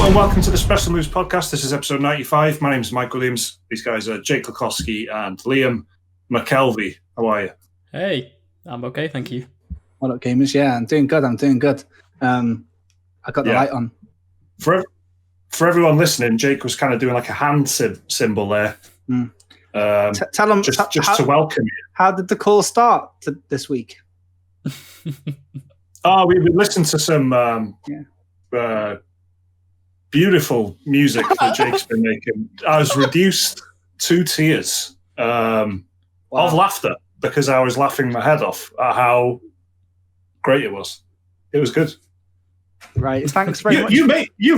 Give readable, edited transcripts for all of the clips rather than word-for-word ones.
Hello and welcome to the Special Moves podcast. This is episode 95. My name is Mike Williams. These guys are Jake Lukowski and Liam McKelvey. How are you? Hey, I'm okay, thank you. What up, gamers? Yeah, I'm doing good. I got the light on. For everyone listening, Jake was kind of doing like a hand symbol there. Tell them just to welcome you. How did the call start this week? We listened to some beautiful music that Jake's been making. I was reduced to tears of laughter because I was laughing my head off at how great it was. It was good. Right. Thanks very much. You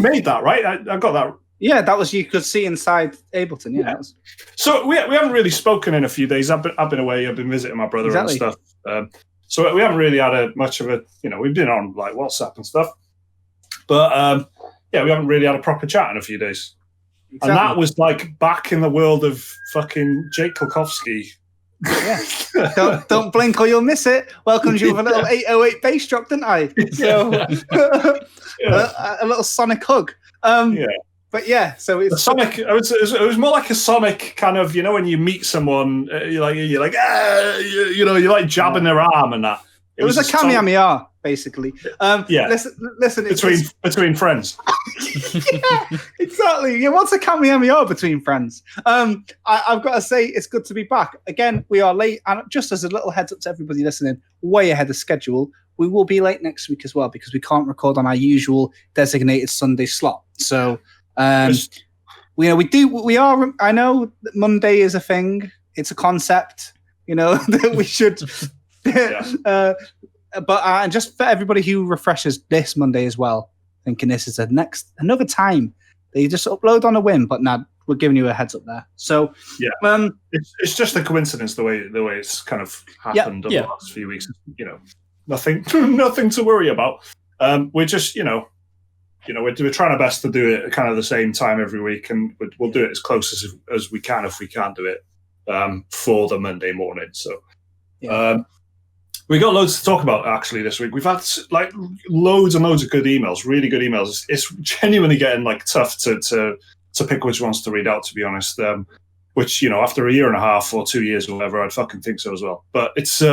made that, right? I got that. Yeah, that was, you could see inside Ableton. Yeah. So we haven't really spoken in a few days. I've been away. I've been visiting my brother and stuff. So we haven't really had much of a, we've been on like WhatsApp and stuff, but we haven't really had a proper chat in a few days. Exactly. And that was like back in the world of fucking Jake Lukowski. Yeah. don't blink or you'll miss it. Welcomed you with a little 808 bass drop, didn't I? So a little sonic hug. But yeah, so it's a sonic. It was more like a sonic kind of, when you meet someone, you're like jabbing their arm and that. It was a Kamehameha, basically. Listen. Between friends. Yeah, exactly. Yeah, what's a Kamehameha between friends? I've got to say, it's good to be back. Again, we are late, and just as a little heads up to everybody listening, way ahead of schedule. We will be late next week as well because we can't record on our usual designated Sunday slot. So. We are. I know that Monday is a thing. It's a concept. That we should. But just for everybody who refreshes this Monday as well, thinking this is another time that you just upload on a whim. But now we're giving you a heads up there. So it's just a coincidence the way it's kind of happened over the last few weeks. Nothing to worry about. We're just we're trying our best to do it at kind of the same time every week, and we'll do it as close as we can if we can't do it for the Monday morning. So we got loads to talk about actually this week. We've had like loads and loads of good emails, really good emails. It's genuinely getting like tough to pick which ones to read out, to be honest. Which after a year and a half or 2 years or whatever, I'd fucking think so as well. But it's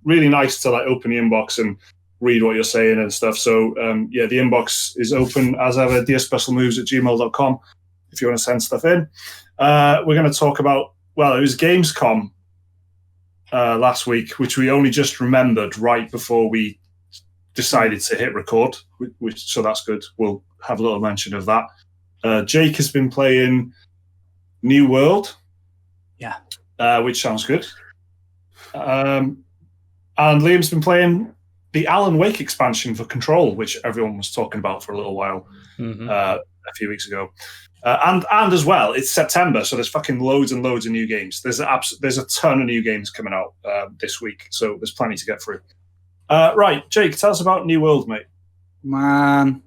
really nice to like open the inbox and read what you're saying and stuff. So, the inbox is open as ever, dearspecialmoves@gmail.com if you want to send stuff in. We're going to talk about, it was Gamescom last week, which we only just remembered right before we decided to hit record, so that's good. We'll have a little mention of that. Jake has been playing New World, which sounds good. And Liam's been playing the Alan Wake expansion for Control, which everyone was talking about for a little while, a few weeks ago. And as well, it's September, so there's fucking loads and loads of new games. There's a ton of new games coming out this week, so there's plenty to get through. Right, Jake, tell us about New World, mate. Man.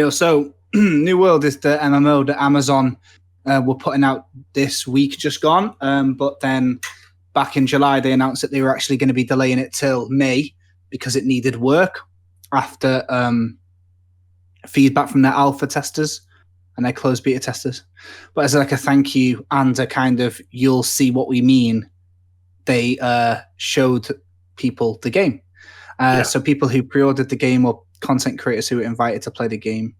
So New World is the MMO that Amazon were putting out this week, just gone. But then back in July, they announced that they were actually going to be delaying it till May, because it needed work after feedback from their alpha testers and their closed beta testers. But as like a thank you and a kind of you'll see what we mean, they showed people the game. So people who pre-ordered the game or content creators who were invited to play the game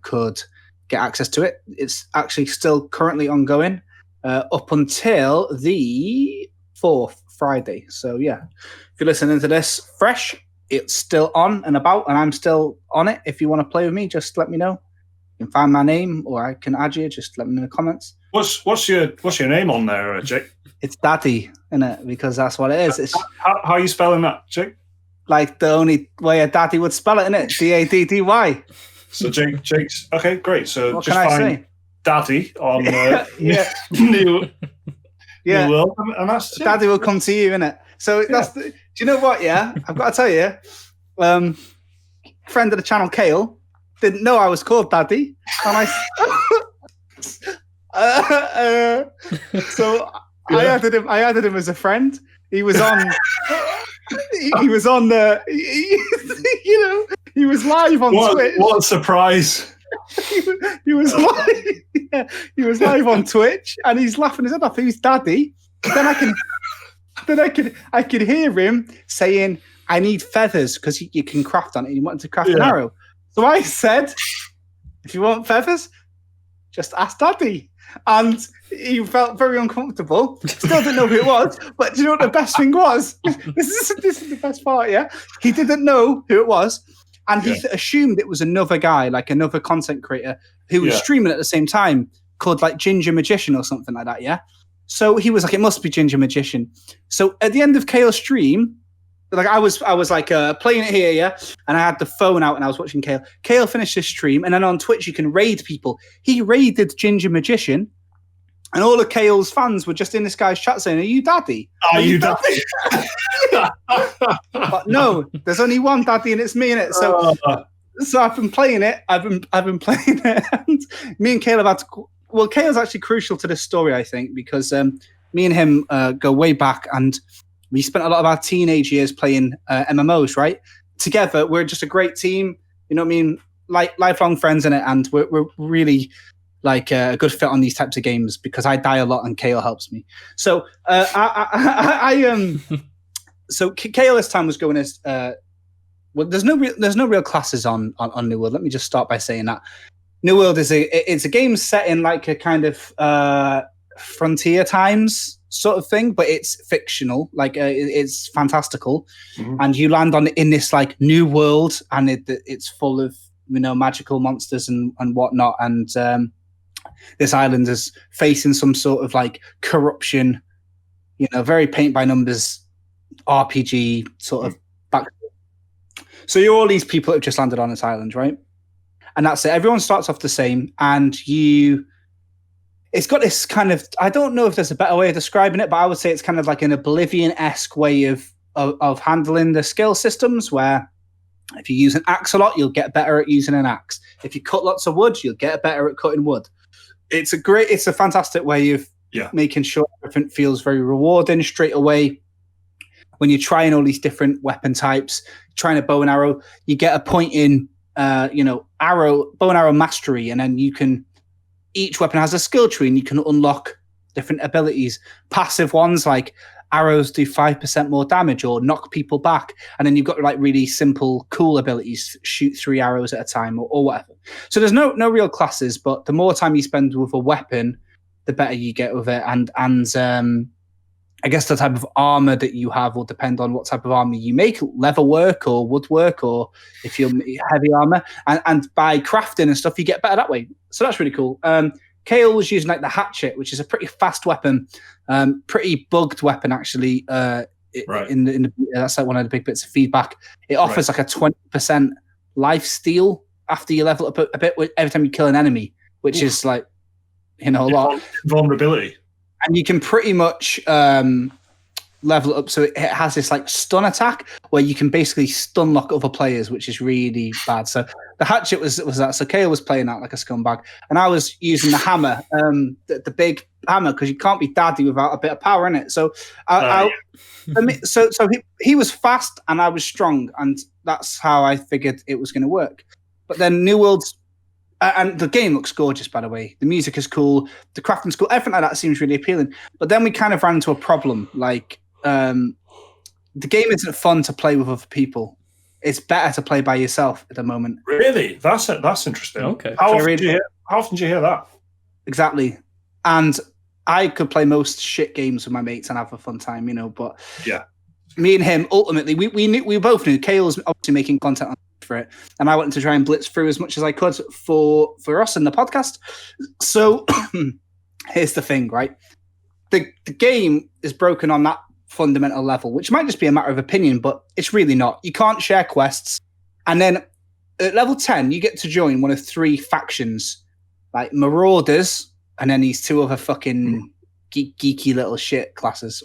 could get access to it. It's actually still currently ongoing up until the 4th Friday. So if you're listening to this fresh, it's still on and about, and I'm still on it. If you want to play with me, just let me know. You can find my name, or I can add you. Just let me know in the comments. What's your name on there, Jake? It's Daddy, innit? Because that's what it is. It's how are you spelling that, Jake? Like the only way a daddy would spell it, innit? DADDY. So Jake's okay, great. So what just can I find say? Daddy on New World, and that's Daddy will come to you, innit? So that's do you know what? Yeah, I've got to tell you, friend of the channel, Kale, didn't know I was called Daddy, and so I added him as a friend. He was on. He was on the. He he was live on Twitch. What a surprise! he was live. Yeah, he was live on Twitch, and he's laughing his head off. Who's Daddy? Then I could hear him saying, "I need feathers because you can craft on it." He wanted to craft an arrow. So I said, "If you want feathers, just ask Daddy." And he felt very uncomfortable. Still didn't know who it was. But do you know what the best thing was? This is the best part, yeah? He didn't know who it was. And he assumed it was another guy, like another content creator who was streaming at the same time called like Ginger Magician or something like that, yeah? So he was like, it must be Ginger Magician. So at the end of Kale's stream, like I was like playing it here, yeah, and I had the phone out and I was watching Kale. Kale finished his stream, and then on Twitch you can raid people. He raided Ginger Magician, and all of Kale's fans were just in this guy's chat saying, "Are you Daddy? Are you Daddy?" But no, there's only one Daddy, and it's me in it. So I've been playing it. I've been playing it, and me and Kale have had to. Well, Kale's actually crucial to this story, I think, because me and him go way back, and we spent a lot of our teenage years playing MMOs, right? Together, we're just a great team. You know what I mean? Like lifelong friends in it, and we're really like a good fit on these types of games because I die a lot and Kale helps me. So so Kale this time was going as well. There's no real classes on New World. Let me just start by saying that New World is a game set in like a kind of frontier times sort of thing, but it's fictional, like it's fantastical, and you land in this like new world, and it's full of magical monsters and whatnot, and this island is facing some sort of like corruption, very paint by numbers RPG sort of back. So you're all these people that have just landed on this island, right? And that's it. Everyone starts off the same, and it's got this kind of, I don't know if there's a better way of describing it, but I would say it's kind of like an Oblivion-esque way of handling the skill systems, where if you use an axe a lot, you'll get better at using an axe. If you cut lots of wood, you'll get better at cutting wood. It's a fantastic way of making sure everything feels very rewarding straight away. When you're trying all these different weapon types, trying a bow and arrow, you get a point in, bow and arrow mastery, and then each weapon has a skill tree, and you can unlock different abilities. Passive ones like arrows do 5% more damage or knock people back, and then you've got like really simple, cool abilities, shoot 3 arrows at a time or whatever. So there's no real classes, but the more time you spend with a weapon, the better you get with it, and I guess the type of armor that you have will depend on what type of armor you make, leather work or woodwork, or if you're heavy armor. And by crafting and stuff, you get better that way. So that's really cool. Kale was using like the hatchet, which is a pretty fast weapon, pretty bugged weapon actually. In the that's like one of the big bits of feedback. It offers like a 20% life steal after you level up a bit every time you kill an enemy, which is like a lot. Vulnerability. And you can pretty much level it up so it has this like stun attack where you can basically stun lock other players, which is really bad. So the hatchet was that. So Kale was playing that like a scumbag, and I was using the hammer, the big hammer, because you can't be Daddy without a bit of power in it. So so he was fast and I was strong, and that's how I figured it was going to work. But then New World's and the game looks gorgeous, by the way. The music is cool. The crafting's cool. Everything like that seems really appealing. But then we kind of ran into a problem. Like, the game isn't fun to play with other people. It's better to play by yourself at the moment. Really? That's interesting. Okay. How often do you hear that? Exactly. And I could play most shit games with my mates and have a fun time, But me and him, ultimately, we both knew Kale's obviously making content for it, and I wanted to try and blitz through as much as I could for us in the podcast. So here's the thing, right? The game is broken on that fundamental level, which might just be a matter of opinion, but it's really not. You can't share quests, and then at level 10 you get to join one of 3 factions, like Marauders, and then these 2 other fucking geeky little shit classes.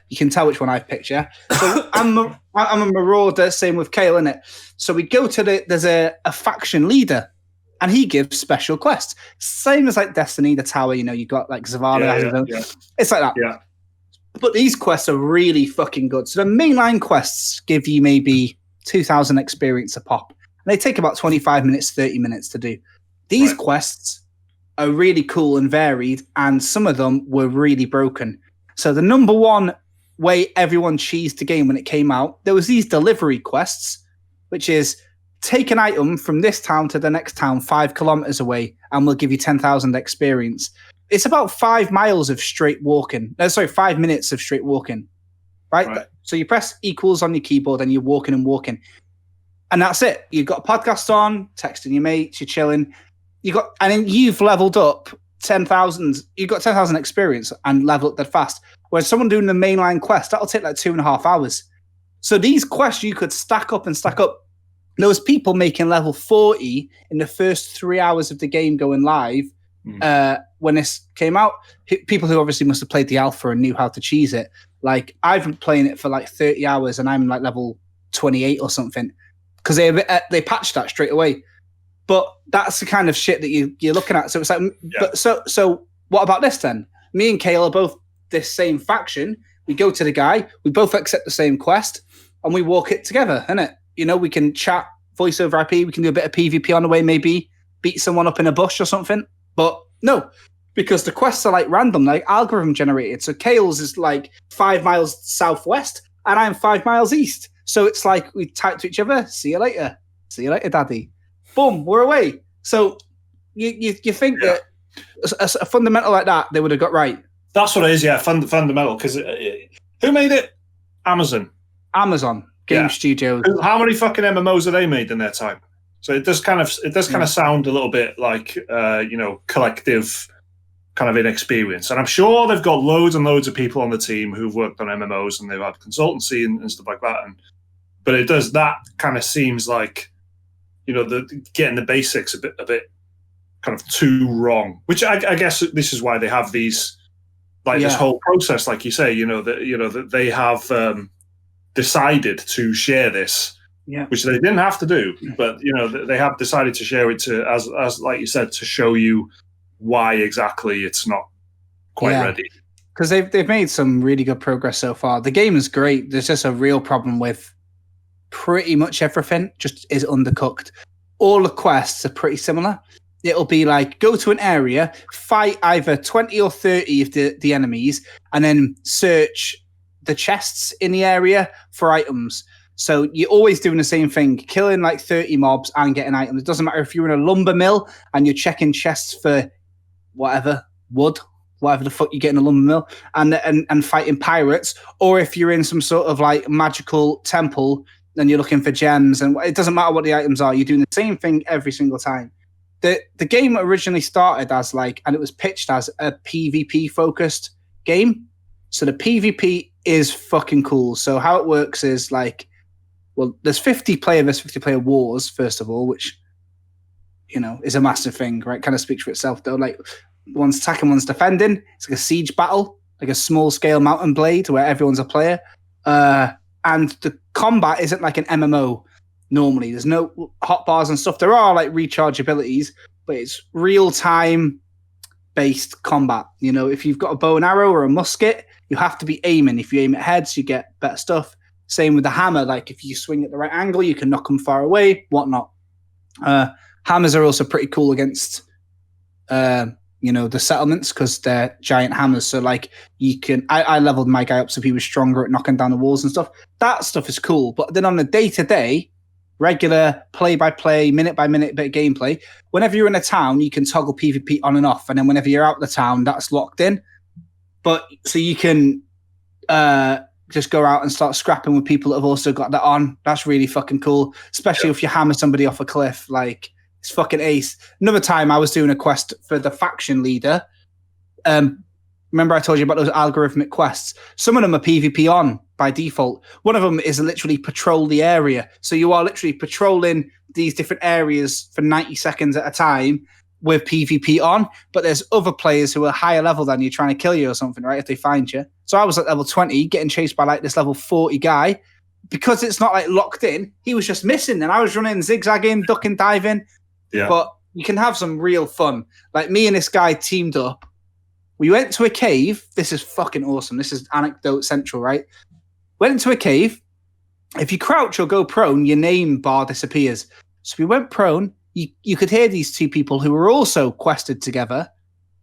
You can tell which one I've picked, yeah? So I'm a Marauder, same with Kale, innit? So we go to there's a faction leader, and he gives special quests. Same as like Destiny, the tower, you got like Zavala. It's like that. Yeah. But these quests are really fucking good. So the mainline quests give you maybe 2,000 experience a pop. And they take about 25 minutes, 30 minutes to do. These quests are really cool and varied, and some of them were really broken. So the number one way everyone cheesed the game when it came out, there was these delivery quests, which is take an item from this town to the next town 5 kilometers away, and we'll give you 10,000 experience. It's about 5 miles of straight walking. 5 minutes of straight walking. Right? So you press equals on your keyboard and you're walking and walking. And that's it. You've got a podcast on, texting your mates, you're chilling. And then you've leveled up 10,000. You've got 10,000 experience and level up that fast. Whereas someone doing the mainline quest, that'll take like 2.5 hours. So these quests you could stack up and stack up. There was people making level 40 in the first 3 hours of the game going live when this came out. People who obviously must have played the alpha and knew how to cheese it. Like, I've been playing it for like 30 hours and I'm like level 28 or something because they patched that straight away. But that's the kind of shit that you're looking at. So it's like, but so what about this then? Me and Kale are both this same faction. We go to the guy, we both accept the same quest, and we walk it together, innit? You know, we can chat, voice over IP, we can do a bit of PvP on the way, maybe beat someone up in a bush or something. But no, because the quests are like random, like algorithm generated. So Kale's is like 5 miles southwest, and I'm 5 miles east. So it's like we type to each other, see you later. See you later, daddy. Boom, we're away. So you think that a fundamental like that, they would have got right. That's what it is, fundamental. Because who made it? Amazon Game Studios. How many fucking MMOs have they made in their time? So it does kind of sound a little bit like collective kind of inexperience. And I'm sure they've got loads and loads of people on the team who've worked on MMOs and they've had consultancy and stuff like that. But that kind of seems like, getting the basics a bit kind of too wrong. Which I guess this is why they have these, this whole process, like you say, that they have decided to share this, which they didn't have to do, but they have decided to share it as like you said, to show you why exactly it's not quite ready. Because they've made some really good progress so far. The game is great. There's just a real problem with pretty much everything just is undercooked. All the quests are pretty similar. It'll be like, go to an area, fight either 20 or 30 of the enemies, and then search the chests in the area for items. So you're always doing the same thing, killing like 30 mobs and getting items. It doesn't matter if you're in a lumber mill and you're checking chests for whatever, wood, whatever the fuck you get in a lumber mill, and fighting pirates, or if you're in some sort of like magical temple and you're looking for gems, and it doesn't matter what the items are, you're doing the same thing every single time. The game originally started as and it was pitched as a PvP focused game. So the PvP is fucking cool. So how it works is there's 50 player versus 50 player wars, first of all, which, is a massive thing, right? Kind of speaks for itself though. Like, one's attacking, one's defending. It's like a siege battle, like a small scale Mountain Blade where everyone's a player. And the combat isn't like an MMO normally. There's no hotbars and stuff. There are recharge abilities, but it's real time based combat. If you've got a bow and arrow or a musket, you have to be aiming. If you aim at heads, you get better stuff. Same with the hammer. Like, if you swing at the right angle, you can knock them far away, whatnot. Hammers are also pretty cool against the settlements because they're giant hammers. So you can, I leveled my guy up so he was stronger at knocking down the walls and stuff. That stuff is cool. But then on the day-to-day, regular play-by-play, minute-by-minute bit of gameplay, whenever you're in a town, you can toggle PvP on and off. And then whenever you're out of the town, that's locked in. But so you can just go out and start scrapping with people that have also got that on. That's really fucking cool, especially if you hammer somebody off a cliff. It's fucking ace. Another time I was doing a quest for the faction leader. Remember I told you about those algorithmic quests? Some of them are PvP on by default. One of them is literally patrol the area. So you are literally patrolling these different areas for 90 seconds at a time with PvP on. But there's other players who are higher level than you trying to kill you or something, right? If they find you. So I was at level 20 getting chased by this level 40 guy. Because it's not locked in, he was just missing. And I was running, zigzagging, ducking, diving. Yeah. But you can have some real fun. Me and this guy teamed up. We went to a cave. This is fucking awesome. This is anecdote central, right? Went into a cave. If you crouch or go prone, your name bar disappears. So we went prone. You could hear these two people who were also quested together.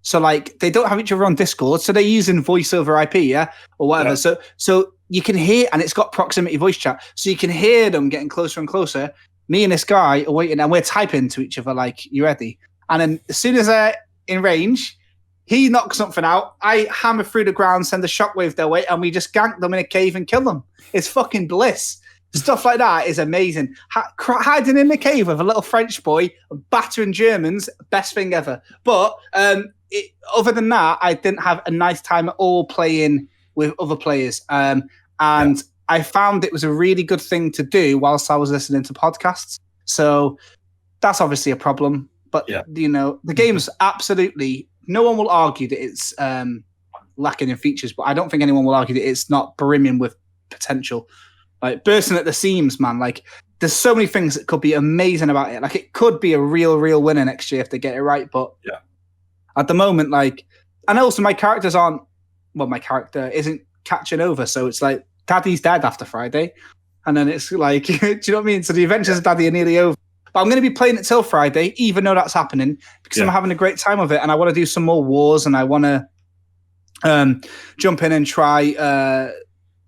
So like they don't have each other on Discord, so they're using voice over IP, yeah, or whatever. Yeah. So you can hear, and it's got proximity voice chat, so you can hear them getting closer and closer. Me and this guy are waiting, and we're typing to each other like, "You ready?" And then as soon as they're in range, he knocks something out. I hammer through the ground, send a shockwave their way, and we just gank them in a cave and kill them. It's fucking bliss. Stuff like that is amazing. Hiding in the cave with a little French boy, battering Germans, best thing ever. But other than that, I didn't have a nice time at all playing with other players. And I found it was a really good thing to do whilst I was listening to podcasts. So that's obviously a problem. But, the game's absolutely... No one will argue that it's lacking in features, but I don't think anyone will argue that it's not brimming with potential. Like, bursting at the seams, man. Like, there's so many things that could be amazing about it. Like, it could be a real winner next year if they get it right. But at the moment, like... And also, my character isn't catching over. So it's like, Daddy's dead after Friday. And then it's like, do you know what I mean? So the adventures of Daddy are nearly over. But I'm going to be playing it till Friday, even though that's happening, because I'm having a great time with it. And I want to do some more wars, and I want to jump in and try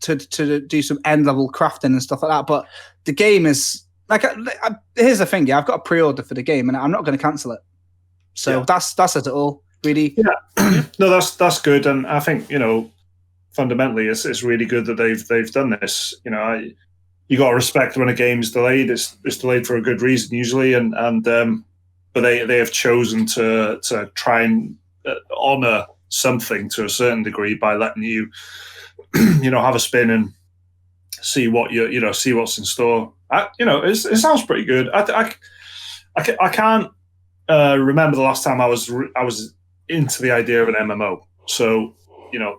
to do some end-level crafting and stuff like that. But the game is... like, here's the thing, I've got a pre-order for the game, and I'm not going to cancel it. So that's it all, really. Yeah. No, that's good. And I think, fundamentally, it's really good that they've done this. You got to respect when a game's delayed. It's delayed for a good reason usually, but they have chosen to try and honor something to a certain degree by letting you, have a spin and see what see what's in store. It sounds pretty good. I can't remember the last time I was into the idea of an MMO. So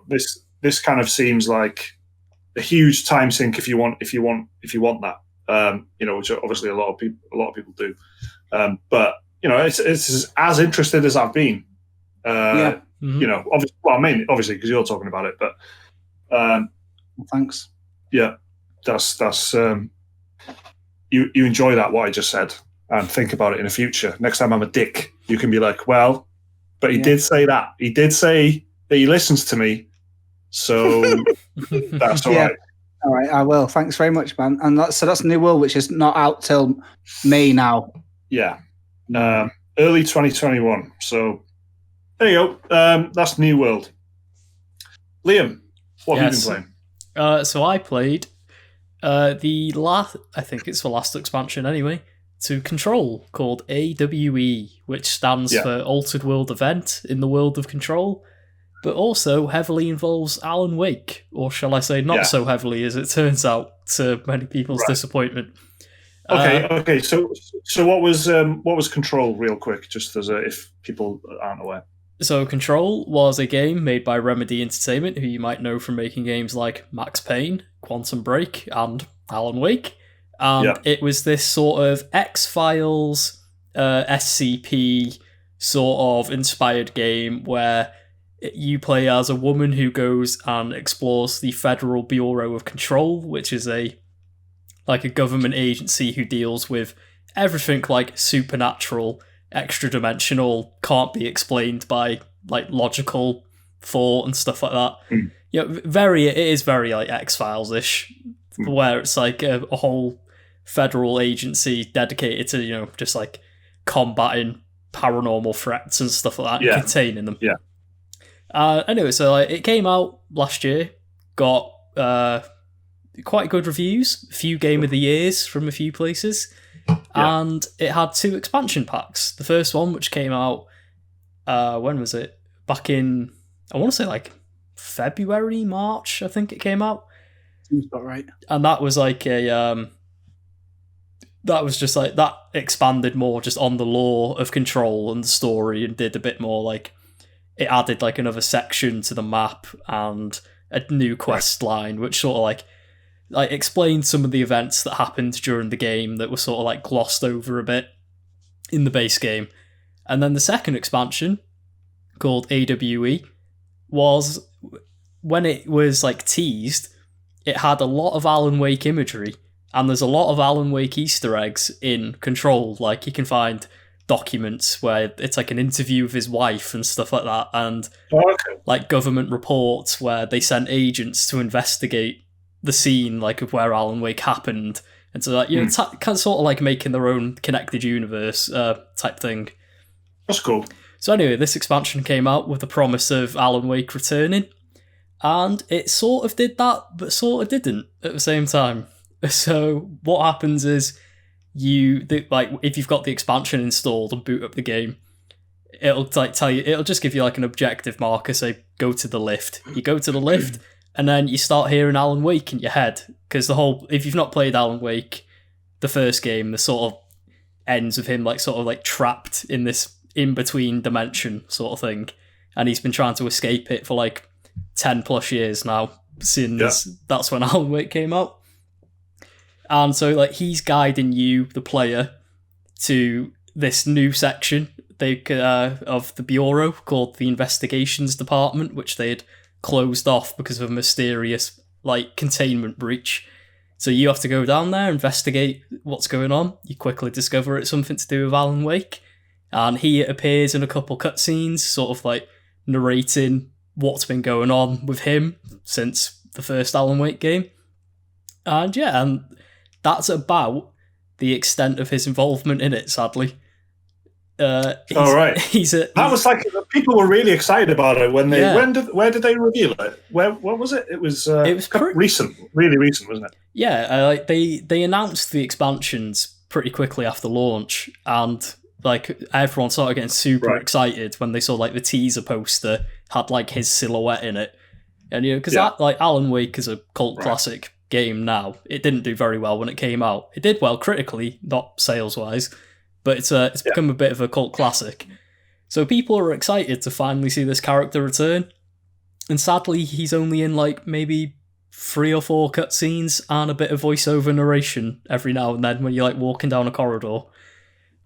this kind of seems like a huge time sink if you want that, which obviously a lot of people do. But it's as interested as I've been. Obviously because you're talking about it, but thanks. Yeah, that's you enjoy that what I just said, and think about it in the future. Next time I'm a dick, you can be like, well, but he did say that. He did say that he listens to me. So that's all right. All right, I will. Thanks very much, man. And that's New World, which is not out till May now. Yeah, early 2021. So there you go. That's New World. Liam, what have you been playing? So I played I think it's the last expansion anyway, to Control, called AWE, which stands for Altered World Event in the world of Control, but also heavily involves Alan Wake, or shall I say not so heavily, as it turns out, to many people's disappointment. Okay. So what was Control, real quick, just as if people aren't aware? So Control was a game made by Remedy Entertainment, who you might know from making games like Max Payne, Quantum Break, and Alan Wake. And it was this sort of X-Files, SCP sort of inspired game where you play as a woman who goes and explores the Federal Bureau of Control, which is a government agency who deals with everything like supernatural, extra-dimensional, can't be explained by like logical thought and stuff like that. It is very like X-Files-ish, where it's like a whole federal agency dedicated to just like combating paranormal threats and stuff like that, and containing them. Anyway, so it came out last year, got quite good reviews, a few Game of the Years from a few places, and it had 2 expansion packs. The first one, which came out, when was it? Back in, I want to say like February, March, I think it came out. Seems about right. And that was like that expanded more just on the lore of Control and the story, and did a bit more like, it added like another section to the map and a new quest line, which sort of like explained some of the events that happened during the game that were sort of like glossed over a bit in the base game. And then the second expansion, called AWE, was, when it was like teased, it had a lot of Alan Wake imagery, And there's a lot of Alan Wake Easter eggs in Control. Like, you can find documents where it's like an interview with his wife and stuff like that, and like government reports where they sent agents to investigate the scene, like, of where Alan Wake happened. And so, like, it's kind of sort of like making their own connected universe type thing. That's cool. So anyway, this expansion came out with the promise of Alan Wake returning, and it sort of did that, but sort of didn't at the same time. So what happens is if you've got the expansion installed and boot up the game, it'll like tell you, it'll just give you like an objective marker, say go to the lift. You go to the lift, and then you start hearing Alan Wake in your head, because if you've not played Alan Wake, the first game, the sort of ends with him like sort of like trapped in this in-between dimension sort of thing, and he's been trying to escape it for like 10 plus years now, since that's when Alan Wake came out. And so, like, he's guiding you, the player, to this new section of the Bureau called the Investigations Department, which they had closed off because of a mysterious, like, containment breach. So you have to go down there, investigate what's going on. You quickly discover it's something to do with Alan Wake. And he appears in a couple cutscenes, sort of, like, narrating what's been going on with him since the first Alan Wake game. And that's about the extent of his involvement in it, sadly. All right. That was like, people were really excited about it when they. Yeah. Where did they reveal it? What was it? It was recent, really recent, wasn't it? Yeah, they announced the expansions pretty quickly after launch, and like everyone started getting super excited when they saw like the teaser poster had like his silhouette in it, and because like Alan Wake is a cult classic game now. It didn't do very well when it came out. It did well critically, not sales wise, but it's become a bit of a cult classic. So people are excited to finally see this character return. And sadly, he's only in like maybe 3 or 4 cutscenes and a bit of voiceover narration every now and then when you're like walking down a corridor.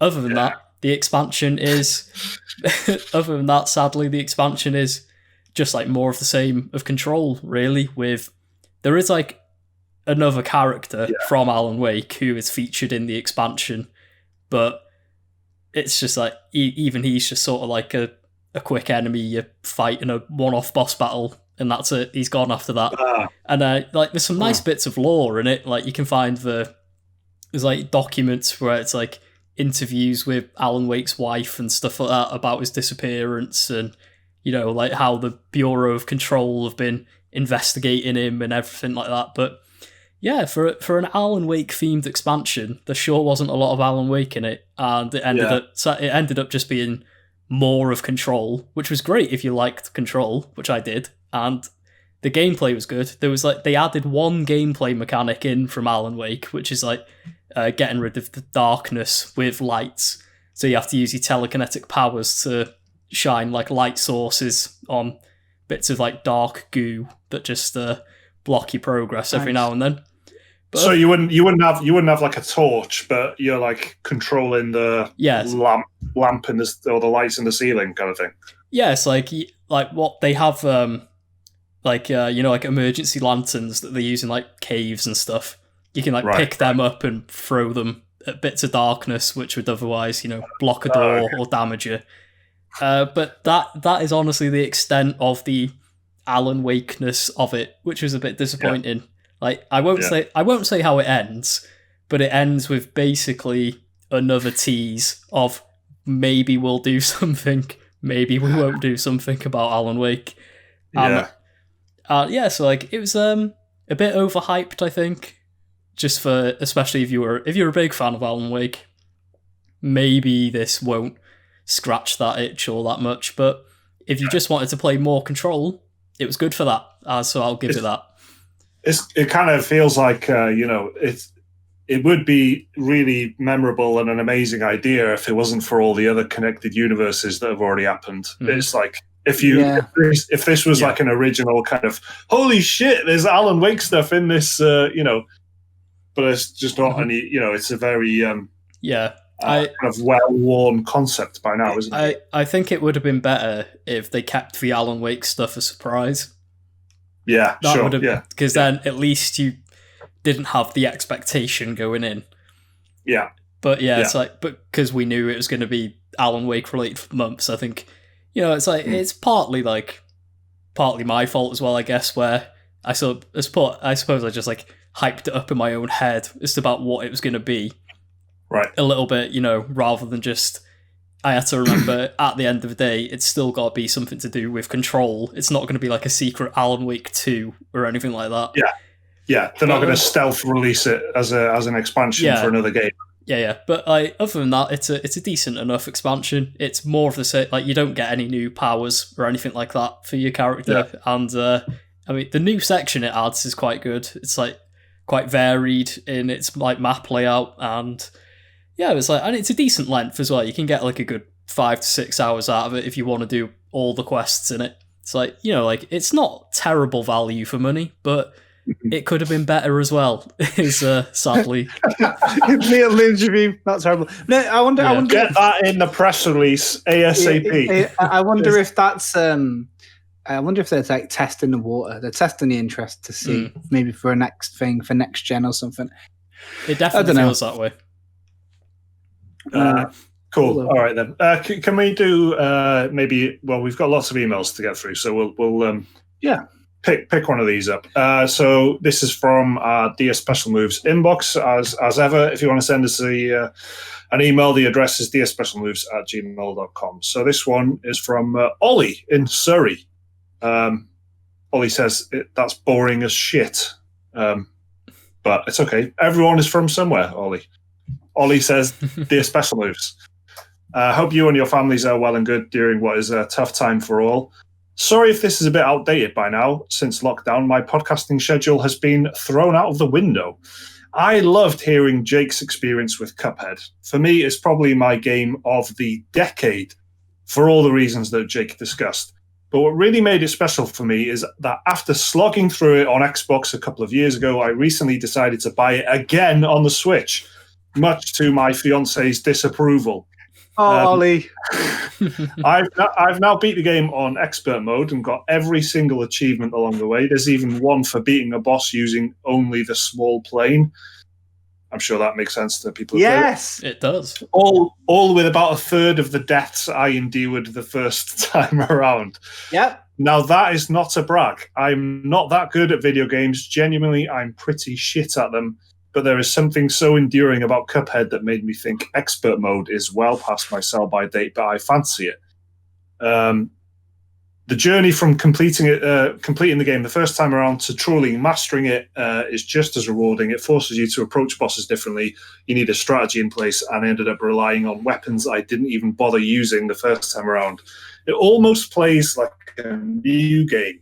Other than that, the expansion is other than that, sadly, the expansion is just like more of the same of Control, really, there is like another character from Alan Wake who is featured in the expansion, but it's just like even he's just sort of like a quick enemy you fight in a one-off boss battle, and that's it. He's gone after that. And like there's some nice bits of lore in it. Like you can find there's like documents where it's like interviews with Alan Wake's wife and stuff like that about his disappearance, and like how the Bureau of Control have been investigating him and everything like that. But yeah, for an Alan Wake themed expansion, there sure wasn't a lot of Alan Wake in it, and it ended up just being more of Control, which was great if you liked Control, which I did, and the gameplay was good. There was like they added one gameplay mechanic in from Alan Wake, which is like getting rid of the darkness with lights. So you have to use your telekinetic powers to shine like light sources on bits of like dark goo that just block your progress every now and then. But, so you wouldn't have like a torch, but you're like controlling the lamp in or the lights in the ceiling kind of thing. Yeah, it's like what they have, like emergency lanterns that they use in like caves and stuff. You can like pick them up and throw them at bits of darkness, which would otherwise block a door or damage you. But that is honestly the extent of the Alan Wake-ness of it, which was a bit disappointing. Yeah. Like I won't say how it ends, but it ends with basically another tease of maybe we'll do something, maybe we won't do something about Alan Wake. So like it was a bit overhyped, I think, just for especially if you're a big fan of Alan Wake. Maybe this won't scratch that itch all that much, but if you just wanted to play more Control, it was good for that. So I'll give it that. It kind of feels like it would be really memorable and an amazing idea if it wasn't for all the other connected universes that have already happened. It's like if this was like an original kind of holy shit, there's Alan Wake stuff in this, but it's just not any. It's a very kind of well-worn concept by now, isn't it? I think it would have been better if they kept the Alan Wake stuff a surprise. Yeah, sure. Because then at least you didn't have the expectation going in. Yeah. But yeah, it's like, but because we knew it was going to be Alan Wake related for months, I think, it's like, it's partly my fault as well, I guess, where I suppose I just like hyped it up in my own head just about what it was going to be. Right. A little bit, rather than just, I had to remember at the end of the day, it's still got to be something to do with Control. It's not going to be like a secret Alan Wake 2 or anything like that. Yeah. Yeah. They're not going to stealth release it as an expansion for another game. Yeah. But other than that, it's a decent enough expansion. It's more of the same, like you don't get any new powers or anything like that for your character. Yeah. And I mean, the new section it adds is quite good. It's like quite varied in its like map layout, and yeah, it's like, and it's a decent length as well. You can get like a good 5 to 6 hours out of it if you want to do all the quests in it. It's like, like it's not terrible value for money, but it could have been better as well. Is sadly Neil Lynch review, not terrible. No, I wonder get that in the press release ASAP. I wonder if that's I wonder if they're like testing the water. They're testing the interest to see maybe for a next thing for next gen or something. It definitely feels that way. Cool. All right then. Can we do maybe? Well, we've got lots of emails to get through, so we'll pick one of these up. So this is from our Dear Special Moves inbox. As ever, if you want to send us an email, the address is dearspecialmoves@gmail.com. So this one is from Ollie in Surrey. Ollie says that's boring as shit, but it's okay. Everyone is from somewhere, Ollie. Ollie says, Dear Special Moves, hope you and your families are well and good during what is a tough time for all. Sorry if this is a bit outdated by now. Since lockdown, my podcasting schedule has been thrown out of the window. I loved hearing Jake's experience with Cuphead. For me, it's probably my game of the decade for all the reasons that Jake discussed. But what really made it special for me is that after slogging through it on Xbox a couple of years ago, I recently decided to buy it again on the Switch, much to my fiance's disapproval. Ollie. I've now beat the game on expert mode and got every single achievement along the way. There's even one for beating a boss using only the small plane. I'm sure that makes sense to people. Yes, it does. All with about a third of the deaths I endured the first time around. Yep. Now that is not a brag. I'm not that good at video games. Genuinely, I'm pretty shit at them. But there is something so enduring about Cuphead that made me think expert mode is well past my sell-by date, but I fancy it. The journey from completing the game the first time around to truly mastering it is just as rewarding. It forces you to approach bosses differently. You need a strategy in place, and I ended up relying on weapons I didn't even bother using the first time around. It almost plays like a new game.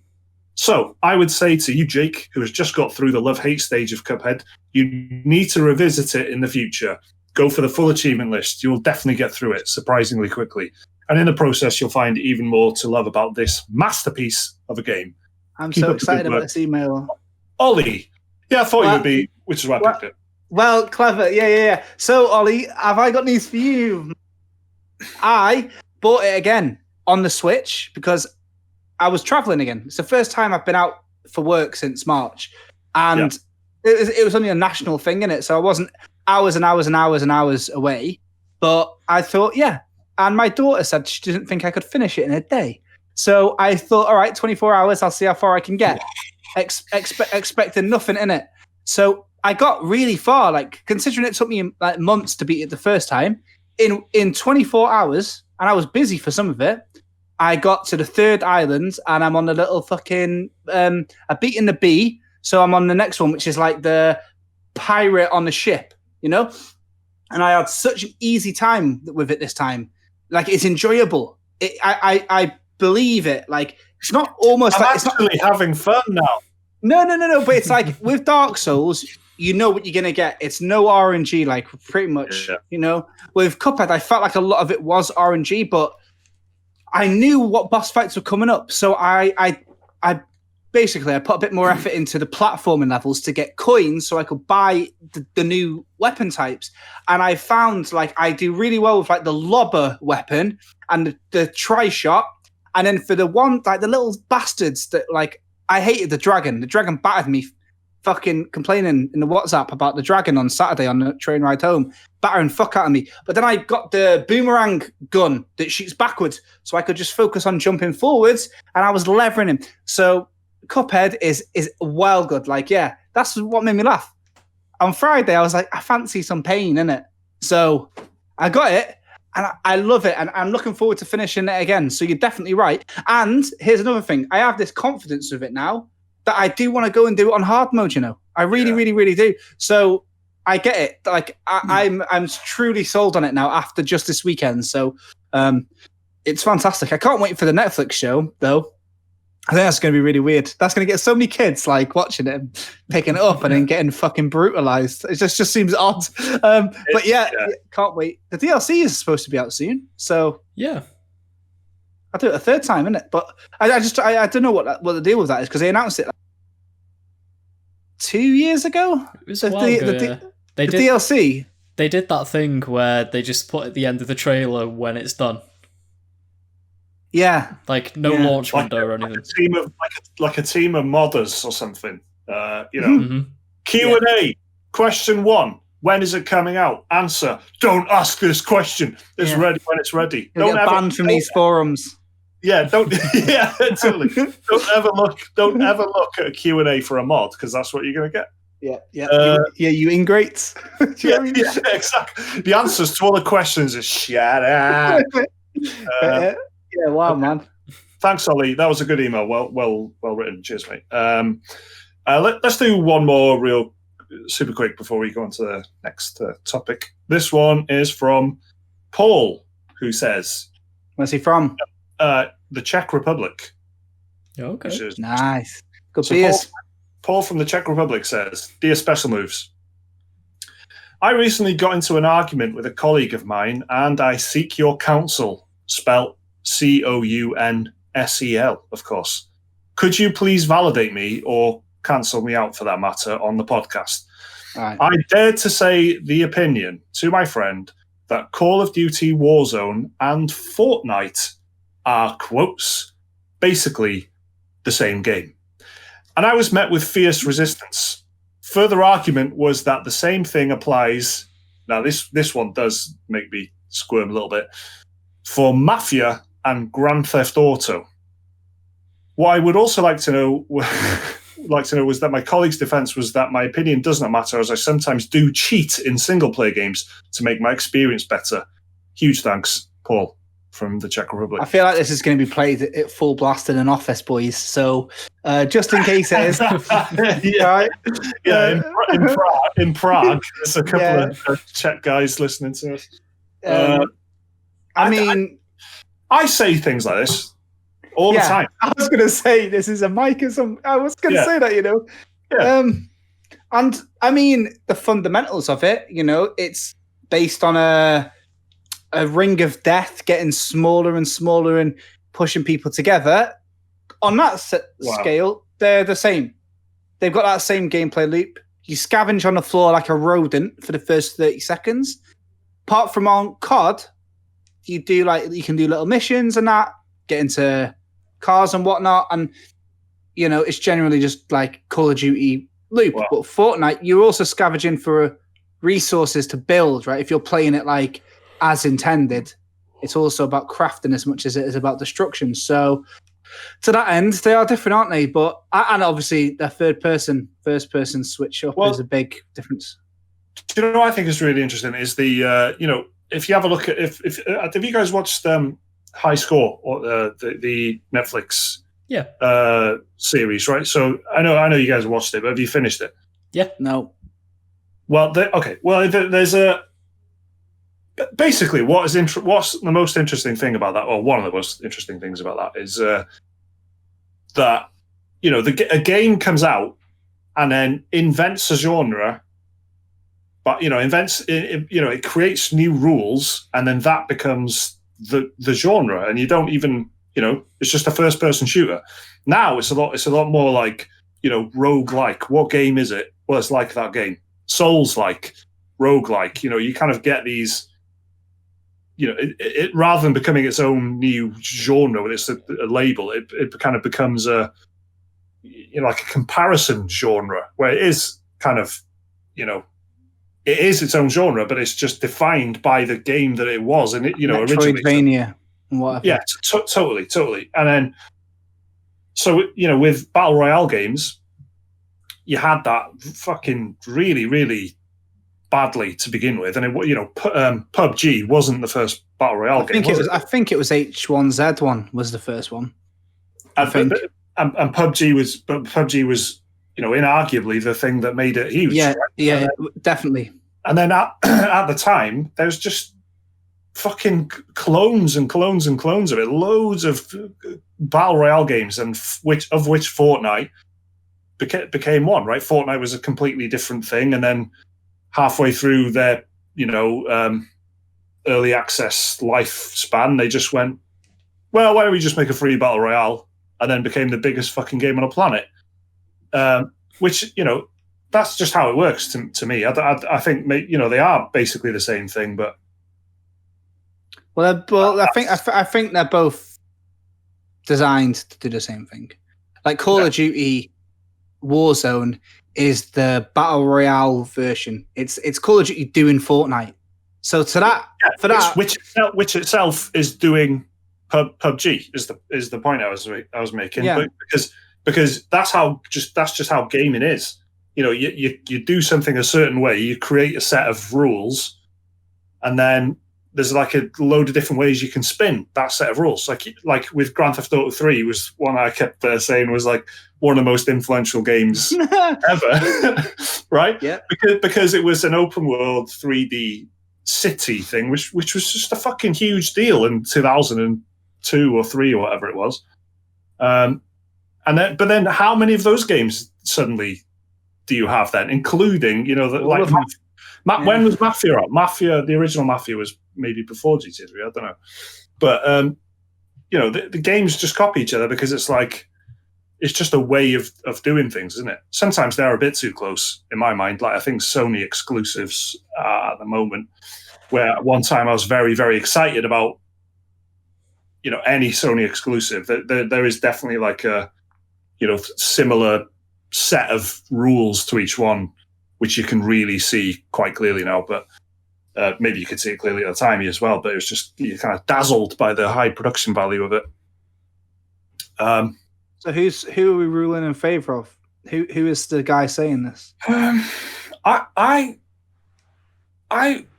So I would say to you, Jake, who has just got through the love-hate stage of Cuphead, you need to revisit it in the future. Go for the full achievement list. You will definitely get through it surprisingly quickly. And in the process, you'll find even more to love about this masterpiece of a game. I'm so excited about this email. Ollie. Yeah, I thought you would be, which is why I picked it. Well, clever. Yeah. So, Ollie, have I got news for you? I bought it again on the Switch because I was traveling again. It's the first time I've been out for work since March. And it was only a national thing, innit? So I wasn't hours and hours and hours and hours away. But I thought, yeah. And my daughter said she didn't think I could finish it in a day. So I thought, all right, 24 hours, I'll see how far I can get. Expecting nothing in it. So I got really far, like considering it took me like months to beat it the first time. In 24 hours, and I was busy for some of it, I got to the third island and I'm on the little fucking, I beaten the bee. So I'm on the next one, which is like the pirate on the ship, you know? And I had such an easy time with it this time. Like, it's enjoyable. I believe it. Like, it's not almost I'm like actually it's not having fun now. No. But it's like with Dark Souls, you know what you're gonna get. It's no RNG, like pretty much. Yeah. You know, with Cuphead, I felt like a lot of it was RNG, but I knew what boss fights were coming up, so I basically I put a bit more effort into the platforming levels to get coins so I could buy the new weapon types. And I found like I do really well with like the lobber weapon and the tri-shot. And then for the one, like the little bastards that like I hated the dragon. The dragon battered me fucking complaining in the WhatsApp about the dragon on Saturday on the train ride home, battering fuck out of me. But then I got the boomerang gun that shoots backwards, so I could just focus on jumping forwards, and I was levering him. So Cuphead is well good. Like, yeah, that's what made me laugh. On Friday, I was like, I fancy some pain in it. So I got it, and I love it, and I'm looking forward to finishing it again. So you're definitely right. And here's another thing. I have this confidence with it now that I do want to go and do it on hard mode, you know. I really, really, really do. So I get it. Like, I'm truly sold on it now after just this weekend. So it's fantastic. I can't wait for the Netflix show, though. I think that's going to be really weird. That's going to get so many kids like watching it and picking it up and then getting fucking brutalized. It just seems odd. But yeah, can't wait. The DLC is supposed to be out soon. So yeah. I'll do it a third time, innit? But I don't know what the deal with that is, because they announced it 2 years ago. It was a while ago, the DLC. They did that thing where they just put at the end of the trailer when it's done. Yeah, like no launch window or anything. Like a team of modders or something. Q&A. Question 1: when is it coming out? Answer: don't ask this question. It's ready when it's ready. Don't get banned from these forums. Yeah, don't. Yeah, totally. Don't ever look at a Q&A for a mod, because that's what you're going to get. You ingrates. yeah, exactly. The answers to all the questions is shut up. Yeah, wow, man. Thanks, Ollie. That was a good email. Well written. Cheers, mate. Let's do one more real super quick before we go on to the next topic. This one is from Paul, who says, "Where's he from?" The Czech Republic. Okay, nice. Good beers. Paul from the Czech Republic says, "Dear Special Moves, I recently got into an argument with a colleague of mine, and I seek your counsel." Spelt COUNSEL, of course. Could you please validate me, or cancel me out for that matter, on the podcast? Right. I dared to say the opinion to my friend that Call of Duty Warzone and Fortnite are, quotes, basically the same game. And I was met with fierce resistance. Further argument was that the same thing applies. Now, this one does make me squirm a little bit. For Mafia and Grand Theft Auto. What I would also like to know was that my colleague's defense was that my opinion does not matter, as I sometimes do cheat in single-player games to make my experience better. Huge thanks, Paul, from the Czech Republic. I feel like this is going to be played at full blast in an office, boys. So just in case it is. In Prague, there's a couple of Czech guys listening to us. I say things like this all the time. I was going to say this is a mic or something. I was going to say that, you know. Yeah. And I mean, the fundamentals of it, you know, it's based on a ring of death getting smaller and smaller and pushing people together. On that scale, they're the same. They've got that same gameplay loop. You scavenge on the floor like a rodent for the first 30 seconds. Apart from on COD, you can do little missions and that, get into cars and whatnot, and you know, it's generally just like Call of Duty loop. Wow. But Fortnite, you're also scavenging for resources to build, right? If you're playing it like as intended, it's also about crafting as much as it is about destruction. So to that end, they are different, aren't they? But and obviously the first person switch up is a big difference. Do you know what I think is really interesting is the if you have a look at if have you guys watched High Score or the Netflix series, right? So I know you guys watched it, but have you finished it? Yeah. No. Well, there's basically what's the most interesting thing about that, or one of the most interesting things about that is that a game comes out and then invents a genre. But it creates new rules, and then that becomes the genre, and you don't even it's just a first person shooter. Now it's a lot more like roguelike. What game is it? Well, it's like that game. Souls-like, roguelike. You kind of get these. It rather than becoming its own new genre, when it's a label, it kind of becomes like a comparison genre where it is kind of, it is its own genre, but it's just defined by the game that it was, and it, originally. Metroidvania and whatever. Yeah, totally. And then, so with battle royale games, you had that fucking really, really badly to begin with, and PUBG wasn't the first battle royale game. I think it was H1Z1 was the first one. And PUBG was inarguably the thing that made it huge. Yeah, right? Yeah, definitely. And then at the time, there was just fucking clones and clones and clones of it. Loads of battle royale games, and which Fortnite became one. Right, Fortnite was a completely different thing, and then halfway through their early access lifespan, they just went, well, why don't we just make a free battle royale, and then became the biggest fucking game on the planet. Which that's just how it works to me. I think they are basically the same thing, but I think they're both designed to do the same thing. Like Call of Duty Warzone is the battle royale version. It's Call of Duty doing Fortnite. So which itself is doing PUBG is the point I was making. Yeah. But because that's just how gaming is. You do something a certain way, you create a set of rules, and then there's like a load of different ways you can spin that set of rules. Like with Grand Theft Auto 3 was one I kept saying was like one of the most influential games ever, right? Yeah. Because it was an open world 3D city thing, which was just a fucking huge deal in 2002 or 3 or whatever it was. But then how many of those games suddenly do you have then, including, when was Mafia out? The original Mafia was maybe before GTA 3, I don't know. But, the games just copy each other because it's like, it's just a way of doing things, isn't it? Sometimes they're a bit too close in my mind. Like I think Sony exclusives at the moment, where at one time I was very, very excited about, any Sony exclusive. There is definitely like a, similar set of rules to each one, which you can really see quite clearly now. But maybe you could see it clearly at the time as well. But it was just, you're kind of dazzled by the high production value of it. So who are we ruling in favor of? Who is the guy saying this? I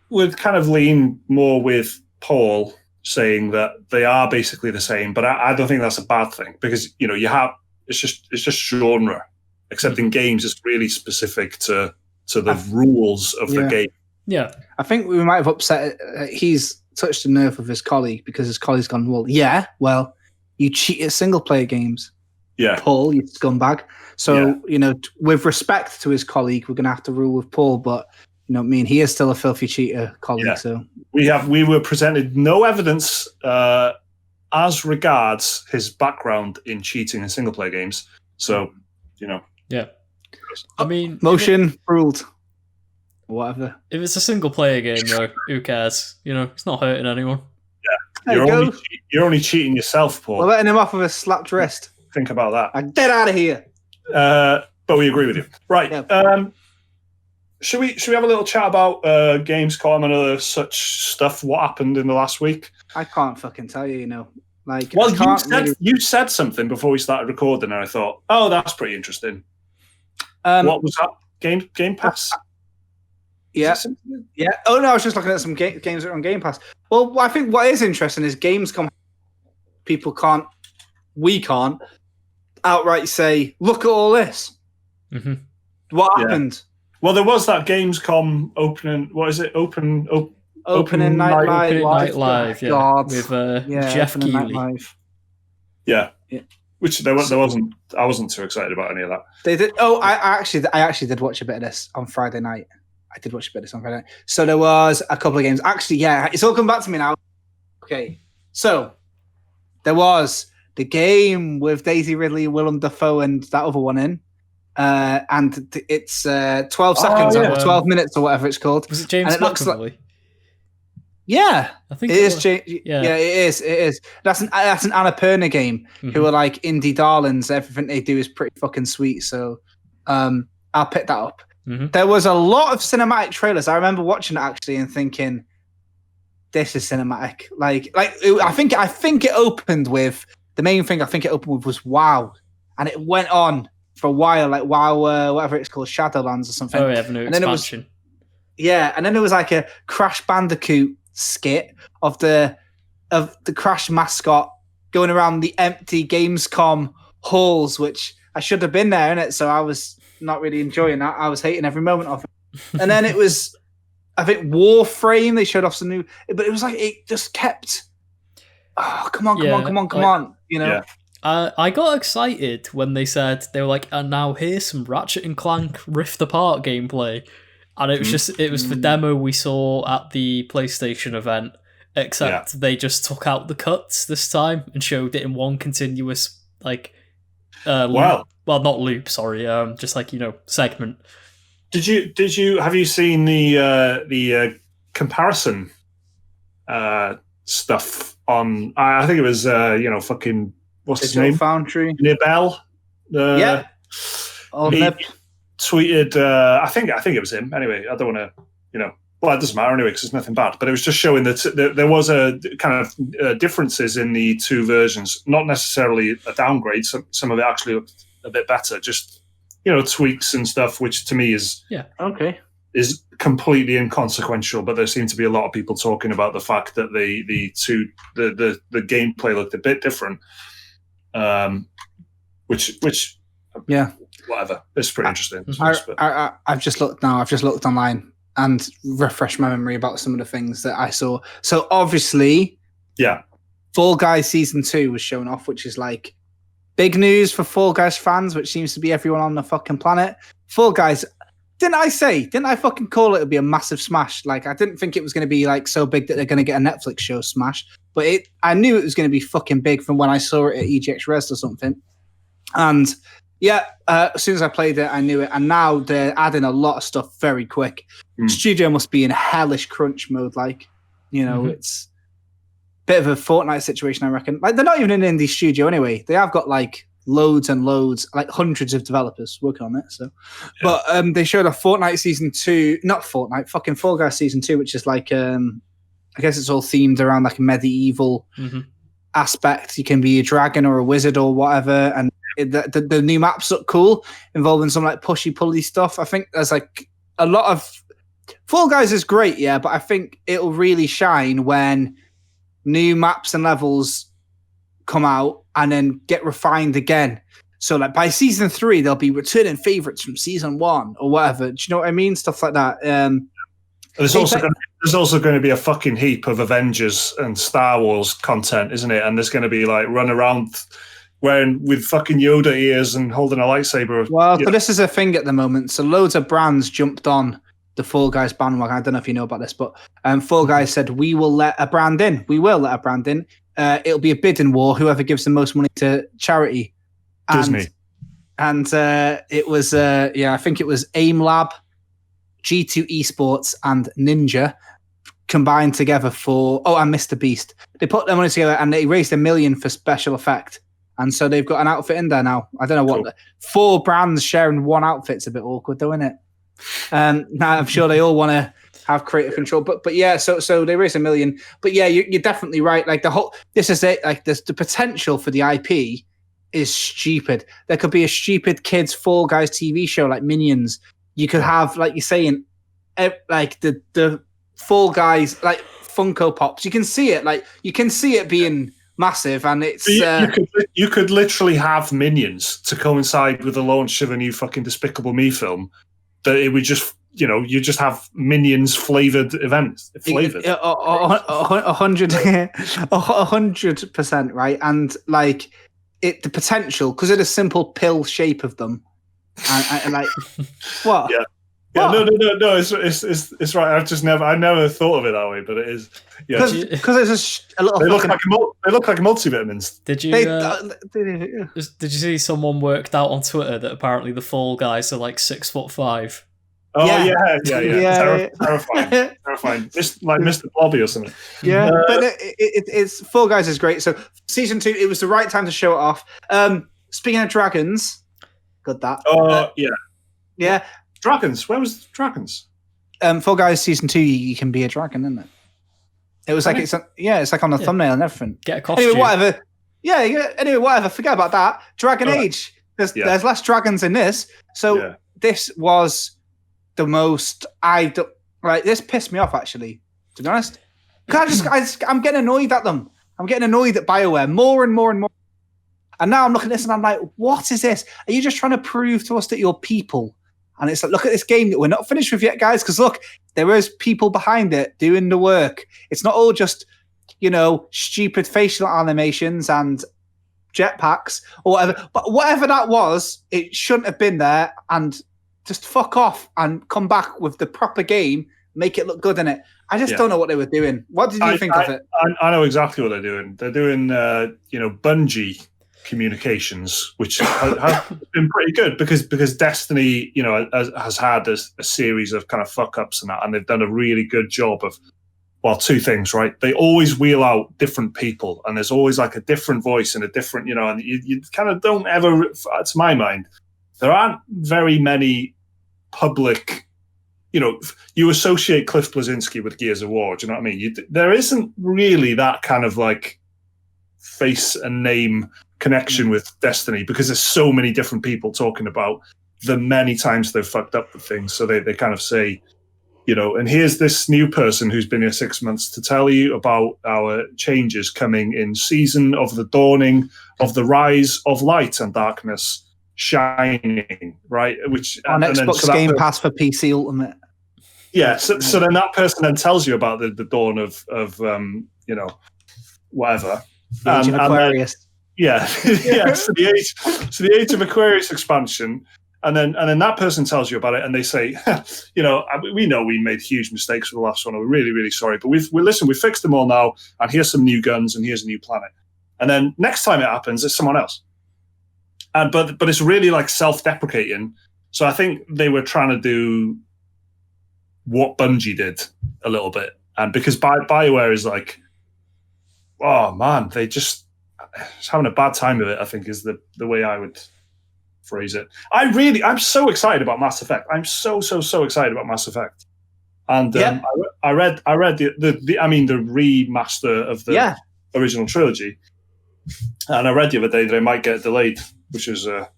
would kind of lean more with Paul saying that they are basically the same, but I don't think that's a bad thing because you have it's just genre, except in games it's really specific to the rules of the game. Yeah, I think we might have upset. He's touched a nerve with his colleague because his colleague's gone, well, you cheat at single player games. Yeah, Paul, you scumbag. So with respect to his colleague, we're going to have to rule with Paul, but. He is still a filthy cheater, colleague. Yeah. So we were presented no evidence as regards his background in cheating in single player games. So, yeah. I mean, motion ruled. Whatever. If it's a single player game, though, who cares? It's not hurting anyone. Yeah, you're only cheating yourself, Paul. We're letting him off with a slapped wrist. Think about that. Get out of here. But we agree with you, right? Yeah. Should we have a little chat about Gamescom and other such stuff? What happened in the last week? I can't fucking tell you. You said something before we started recording, and I thought, oh, that's pretty interesting. What was that? Game Pass? Yeah. Oh no, I was just looking at some games that are on Game Pass. Well, I think what is interesting is Gamescom. We can't outright say, look at all this. Mm-hmm. What happened? Well, there was that Gamescom opening. What is it? Opening Night Live. Yeah, God. with Jeff Keighley. Yeah. Which there wasn't. I wasn't too excited about any of that. They did. Oh, I actually did watch a bit of this on Friday night. So there was a couple of games. Actually, yeah, it's all come back to me now. Okay, so there was the game with Daisy Ridley, Willem Dafoe, and that other one in. And it's 12 seconds or 12 minutes or whatever it's called. Was it James McAvoy? Yeah, I think it is. Yeah, it is. It is. That's an Annapurna game. Who are like indie darlings. Everything they do is pretty fucking sweet. So, I'll pick that up. There was a lot of cinematic trailers. I remember watching it actually and thinking, "This is cinematic." I think it opened with the main thing. I think it opened with was WoW, and it went on for a while, like WoW, whatever it's called, Shadowlands or something. Oh, yeah, the new expansion. And then there was like a Crash Bandicoot skit of the Crash mascot going around the empty Gamescom halls, which I should have been there in it. So I was not really enjoying that. I was hating every moment of it. And then it was, I think, Warframe. They showed off some new, but it was like it just kept. Oh, come on! You know. Yeah. I got excited when they said they were like, and now here's some Ratchet and Clank Rift Apart gameplay. And it was it was the demo we saw at the PlayStation event, except they just took out the cuts this time and showed it in one continuous, like, loop. Well, not loop, sorry, just like, segment. Have you seen the comparison stuff on, I think it was, fucking, what's his name? Foundry. Nibel. Tweeted, I think it was him. Anyway, I don't want to, well, it doesn't matter anyway because it's nothing bad. But it was just showing that there was a kind of differences in the two versions, not necessarily a downgrade. Some of it actually looked a bit better. Just tweaks and stuff, which to me is is completely inconsequential. But there seem to be a lot of people talking about the fact that the gameplay looked a bit different, which. Yeah. Whatever. It's pretty interesting. I've just looked now. I've just looked online and refreshed my memory about some of the things that I saw. So obviously, Fall Guys Season 2 was shown off, which is like big news for Fall Guys fans, which seems to be everyone on the fucking planet. Fall Guys, didn't I fucking call it would be a massive smash? Like, I didn't think it was going to be like so big that they're going to get a Netflix show smash, but I knew it was going to be fucking big from when I saw it at EGX Res or something. And as soon as I played it, I knew it. And now they're adding a lot of stuff very quick. Studio must be in hellish crunch mode. It's a bit of a Fortnite situation, I reckon. Like, they're not even an indie studio anyway. They have got like loads and loads, like hundreds of developers working on it. So, but they showed a Fortnite Season 2, not Fortnite, fucking Fall Guys Season 2, which is like, I guess it's all themed around like a medieval aspect. You can be a dragon or a wizard or whatever, and the new maps look cool, involving some like pushy pulley stuff. I think there's like a lot of Fall Guys is great, but I think it'll really shine when new maps and levels come out and then get refined again. So like by Season 3, there'll be returning favorites from Season 1 or whatever. Do you know what I mean? Stuff like that. There's also going to be a fucking heap of Avengers and Star Wars content, isn't it? And there's going to be like run around wearing with fucking Yoda ears and holding a lightsaber. Well, so this is a thing at the moment. So loads of brands jumped on the Fall Guys bandwagon. I don't know if you know about this, but Fall Guys said, we will let a brand in. We will let a brand in. It'll be a bidding war. Whoever gives the most money to charity. Disney. And it was, I think it was AIM Lab, G2 Esports, and Ninja combined together and Mr. Beast. They put their money together and they raised $1 million for special effect. And so they've got an outfit in there now. I don't know what. Cool. 4 brands sharing one outfit's a bit awkward, though, isn't it? Now I'm sure they all want to have creative control, but so they raised $1 million. But yeah, you're definitely right. Like this is it. Like the potential for the IP is stupid. There could be a stupid kids Fall Guys TV show like Minions. You could have, like you're saying, like the Fall Guys like Funko Pops. You can see it. Like you can see it being massive, and it's you could literally have Minions to coincide with the launch of a new fucking Despicable Me film. That it would just you just have Minions flavored events, 100%, right? And like the potential because of the simple pill shape of them, and like what? Yeah. Yeah, no. It's right. I never thought of it that way, but it is. Yeah, because it's a little. They look like multivitamins. Did you see someone worked out on Twitter that apparently the Fall Guys are like 6'5"? Oh Yeah. yeah. Terrifying. Like Mr. Blobby or something. Yeah, but it's Fall Guys is great. So season 2, it was the right time to show it off. Speaking of dragons, got that. Oh yeah. Yeah. Dragons. Where was dragons? Fall Guys season 2, you can be a dragon, isn't it? It was like it's like on the thumbnail and everything. Get a costume. Anyway, whatever. Yeah. Anyway, whatever. Forget about that. Dragon Age. There's less dragons in this. So this was the most this pissed me off actually, to be honest. I'm getting annoyed at them. I'm getting annoyed at BioWare more and more and more. And now I'm looking at this and I'm like, what is this? Are you just trying to prove to us that you're people? And it's like, look at this game that we're not finished with yet, guys, because look, there is people behind it doing the work. It's not all just, stupid facial animations and jetpacks or whatever. But whatever that was, it shouldn't have been there, and just fuck off and come back with the proper game, make it look good in it. I just don't know what they were doing. What did you think of it? I know exactly what they're doing. They're doing, Bungie communications, which has been pretty good because Destiny, has had a series of kind of fuck ups and that, and they've done a really good job of, two things, right? They always wheel out different people, and there's always like a different voice and a different, and you kind of don't ever, to my mind, there aren't very many public, you associate Cliff Bleszinski with Gears of War, do you know what I mean? There isn't really that kind of like face and name connection with Destiny because there's so many different people talking about the many times they've fucked up with things. So they kind of say, and here's this new person who's been here 6 months to tell you about our changes coming in season of the dawning of the rise of light and darkness shining, right? Which on Xbox Game Pass for PC Ultimate. Yeah, so then that person then tells you about the dawn of whatever. The Age of Aquarius. So the Age of Aquarius expansion, and then that person tells you about it, and they say, we know we made huge mistakes with the last one. We're really, really sorry, but we fixed them all now, and here's some new guns, and here's a new planet. And then next time it happens, it's someone else. And but it's really like self-deprecating. So I think they were trying to do what Bungie did a little bit, and because BioWare is like, oh man, they just having a bad time of it, I think is the way I would phrase it. I'm so excited about Mass Effect. I'm so excited about Mass Effect. And I read the remaster of the original trilogy, and I read the other day that it might get delayed, which is a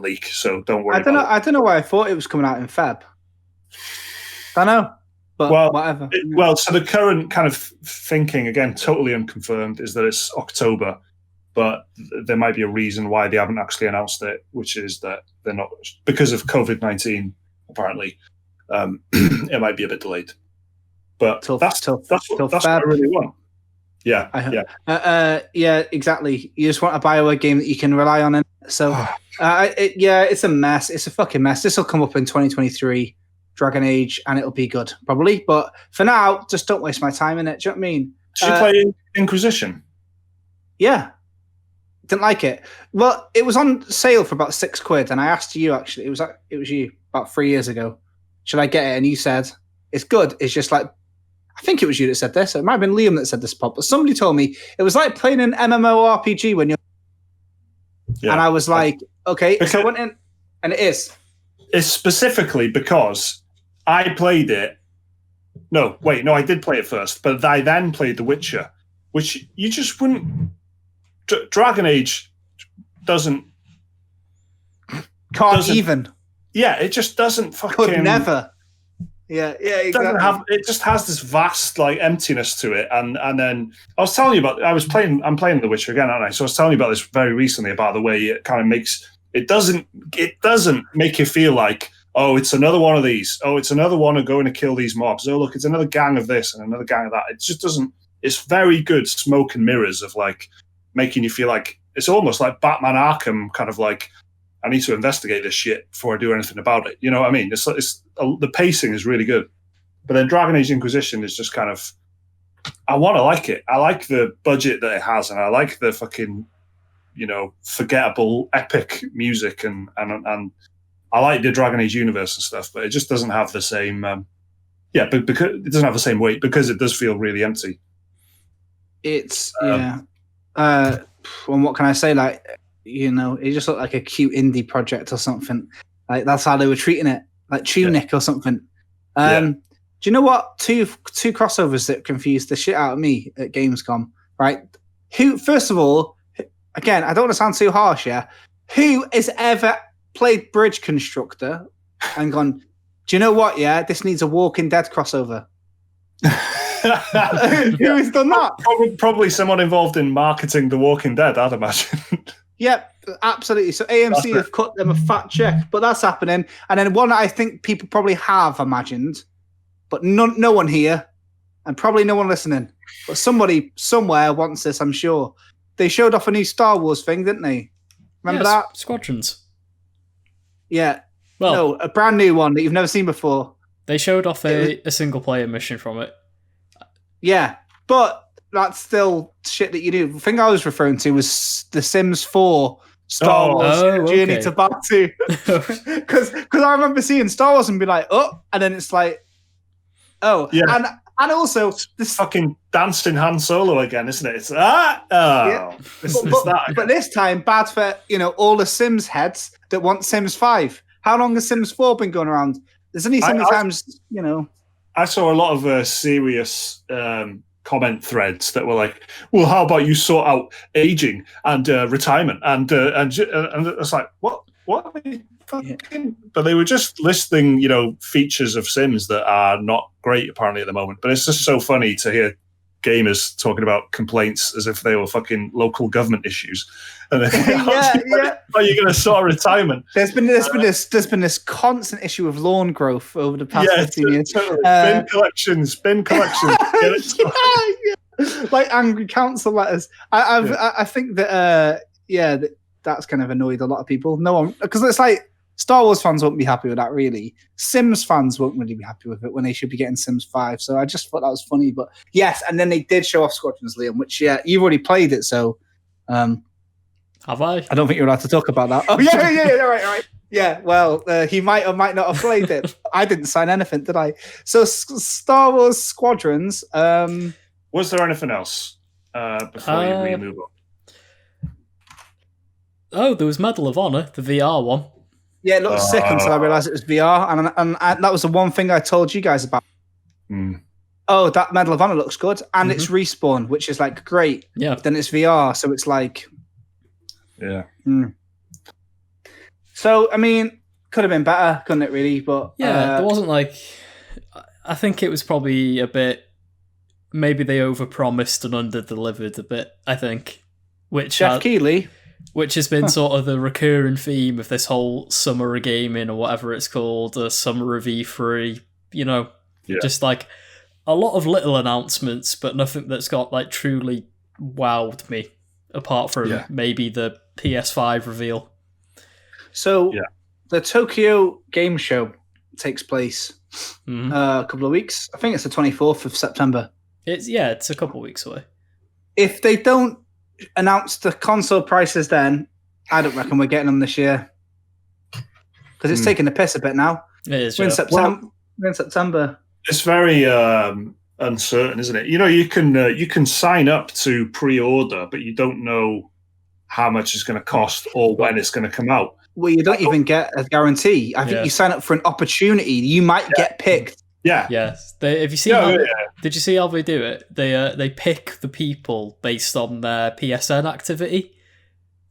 leak. So don't worry. I don't know why I thought it was coming out in Feb. I know. But whatever. So the current kind of thinking, again, totally unconfirmed, is that it's October, but there might be a reason why they haven't actually announced it, which is that they're not, because of COVID-19, apparently, it might be a bit delayed. But that's what I really want. Yeah, exactly. You just want a BioWare game that you can rely on. So, it's a mess. It's a fucking mess. This will come up in 2023. Dragon Age, and it'll be good, probably. But for now, just don't waste my time in it. Do you know what I mean? Did you play Inquisition? Yeah. Didn't like it. Well, it was on sale for about £6, and I asked you, actually, it was you, about 3 years ago, should I get it? And you said, it's good. It's just like, I think it was you that said this. It might have been Liam that said this, Pop, but somebody told me it was like playing an MMORPG when you're... Yeah. And I was like, okay. So I went in, and it is. It's specifically because I played it. No, I did play it first, but I then played The Witcher, which you just wouldn't. Dragon Age doesn't. Can't even. Yeah, it just doesn't fucking. Could never. Yeah, exactly. It just has this vast like emptiness to it, and then I was telling you about. I'm playing The Witcher again, aren't I? So I was telling you about this very recently about the way it kind of makes. It doesn't make you feel like, oh, it's another one of these. Oh, it's another one of going to kill these mobs. Oh, look, it's another gang of this and another gang of that. It just doesn't. It's very good smoke and mirrors of like making you feel like it's almost like Batman Arkham, kind of like, I need to investigate this shit before I do anything about it. You know what I mean? It's the pacing is really good, but then Dragon Age Inquisition is just kind of. I want to like it. I like the budget that it has, and I like the fucking. Forgettable epic music and I like the Dragon Age universe and stuff, but it just doesn't have the same. But because it doesn't have the same weight, because it does feel really empty. It's and what can I say? Like, it just looked like a cute indie project or something. Like that's how they were treating it, like Tunic or something. Do you know what? Two crossovers that confused the shit out of me at Gamescom. Right? First of all, again, I don't want to sound too harsh. Yeah, who has ever played Bridge Constructor and gone, do you know what? Yeah, this needs a Walking Dead crossover. Who has done that? Probably someone involved in marketing The Walking Dead, I'd imagine. Yep, absolutely. So AMC have cut them a fat check, but that's happening. And then one I think people probably have imagined, but no one here, and probably no one listening. But somebody somewhere wants this, I'm sure. They showed off a new Star Wars thing, didn't they? Remember that? Squadrons. Yeah. Well, no, a brand new one that you've never seen before. They showed off a single player mission from it. Yeah, but that's still shit that you do. The thing I was referring to was the Sims 4 Star Wars Journey to Batuu. Because I remember seeing Star Wars and be like, oh, and then it's like, oh. Yeah. And also this fucking dancing Han Solo again, isn't it? It's but this time bad for all the Sims heads that want Sims 5. How long has Sims 4 been going around? There's only so many times, I saw a lot of serious comment threads that were like, well, how about you sort out aging and retirement and it's like, what are they fucking? But they were just listing, features of Sims that are not great apparently at the moment. But it's just so funny to hear gamers talking about complaints as if they were fucking local government issues. And then, are you going to sort retirement? There's been this constant issue of lawn growth over the past 15 years. Totally. Bin collections. Like angry council letters. I think that that's kind of annoyed a lot of people. No one, because it's like Star Wars fans won't be happy with that, really. Sims fans won't really be happy with it when they should be getting Sims 5. So I just thought that was funny. But yes, and then they did show off Squadrons, Liam, which, you've already played it, so... Have I? I don't think you're allowed to talk about that. Oh, yeah, right. Yeah, well, he might or might not have played it. I didn't sign anything, did I? So Star Wars Squadrons... Was there anything else before we move on? Oh, there was Medal of Honor, the VR one. Yeah, it looked sick until I realised it was VR, and that was the one thing I told you guys about. Oh, that Medal of Honor looks good, and it's Respawn, which is like great. Yeah. Then it's VR, so it's like... Yeah. So, I mean, could have been better, couldn't it, really? But there wasn't like... I think it was probably a bit... Maybe they overpromised and under-delivered a bit, I think. Jeff Keighley... Which has been sort of the recurring theme of this whole summer of gaming, or whatever it's called, the summer of E3, just like a lot of little announcements, but nothing that's got like truly wowed me, apart from maybe the PS5 reveal. So the Tokyo Game Show takes place a couple of weeks. I think it's the 24th of September. It's a couple of weeks away. If they don't announce the console prices, then I don't reckon we're getting them this year, because it's taking the piss a bit now. It is. We're in September. We're in September. It's very uncertain, isn't it? You can sign up to pre-order, but you don't know how much it's going to cost or when it's going to come out. Well, you don't even get a guarantee. I think you sign up for an opportunity. You might get picked. Yeah. Yes. Did you see how they do it? They pick the people based on their PSN activity.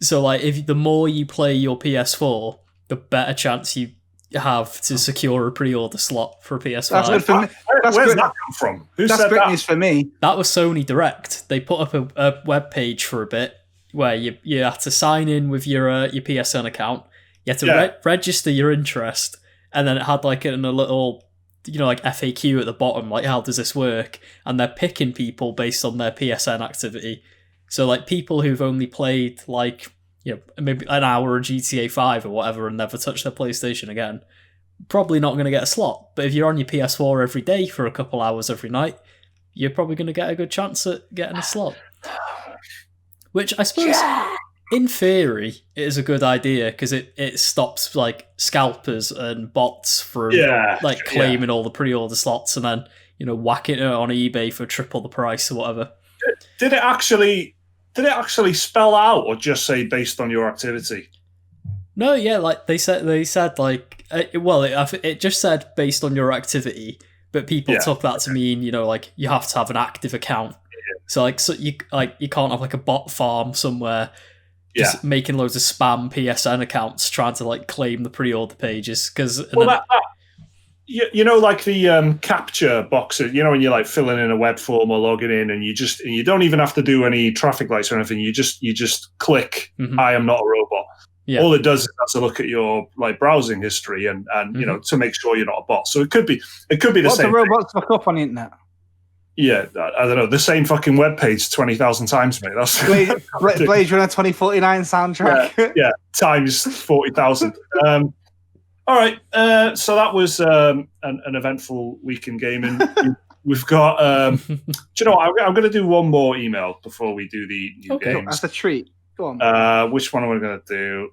So like, if the more you play your PS4, the better chance you have to secure a pre-order slot for a PS5. That's good for me. Where's that come from? That's great news for me. That was Sony Direct. They put up a web page for a bit where you have to sign in with your PSN account. You have to register your interest, and then it had like a little, like FAQ at the bottom, like how does this work? And they're picking people based on their PSN activity. So like people who've only played like maybe an hour of GTA 5 or whatever and never touched their PlayStation again, probably not going to get a slot. But if you're on your PS4 every day for a couple hours every night, you're probably going to get a good chance at getting a slot. Which I suppose in theory, it is a good idea because it stops like scalpers and bots from claiming all the pre-order slots and then whacking it on eBay for triple the price or whatever. Did it actually spell out or just say based on your activity? No, yeah, like they said like it just said based on your activity, but people took that to mean like you have to have an active account. So you can't have like a bot farm somewhere just making loads of spam PSN accounts trying to like claim the pre-order pages because like the capture boxes, when you're like filling in a web form or logging in, and you don't even have to do any traffic lights or anything. You just click, I am not a robot. Yeah. All it does is has to look at your like browsing history and to make sure you're not a bot. So it could be the same. What's the robots fuck up on the internet? Yeah, I don't know. The same fucking web page 20,000 times, mate. That's Blade Runner 2049 soundtrack. Yeah, times 40,000. All right, so that was an eventful week in gaming. We've got. Do you know what? I'm going to do one more email before we do the new games. That's a treat. Go on. Which one am I going to do?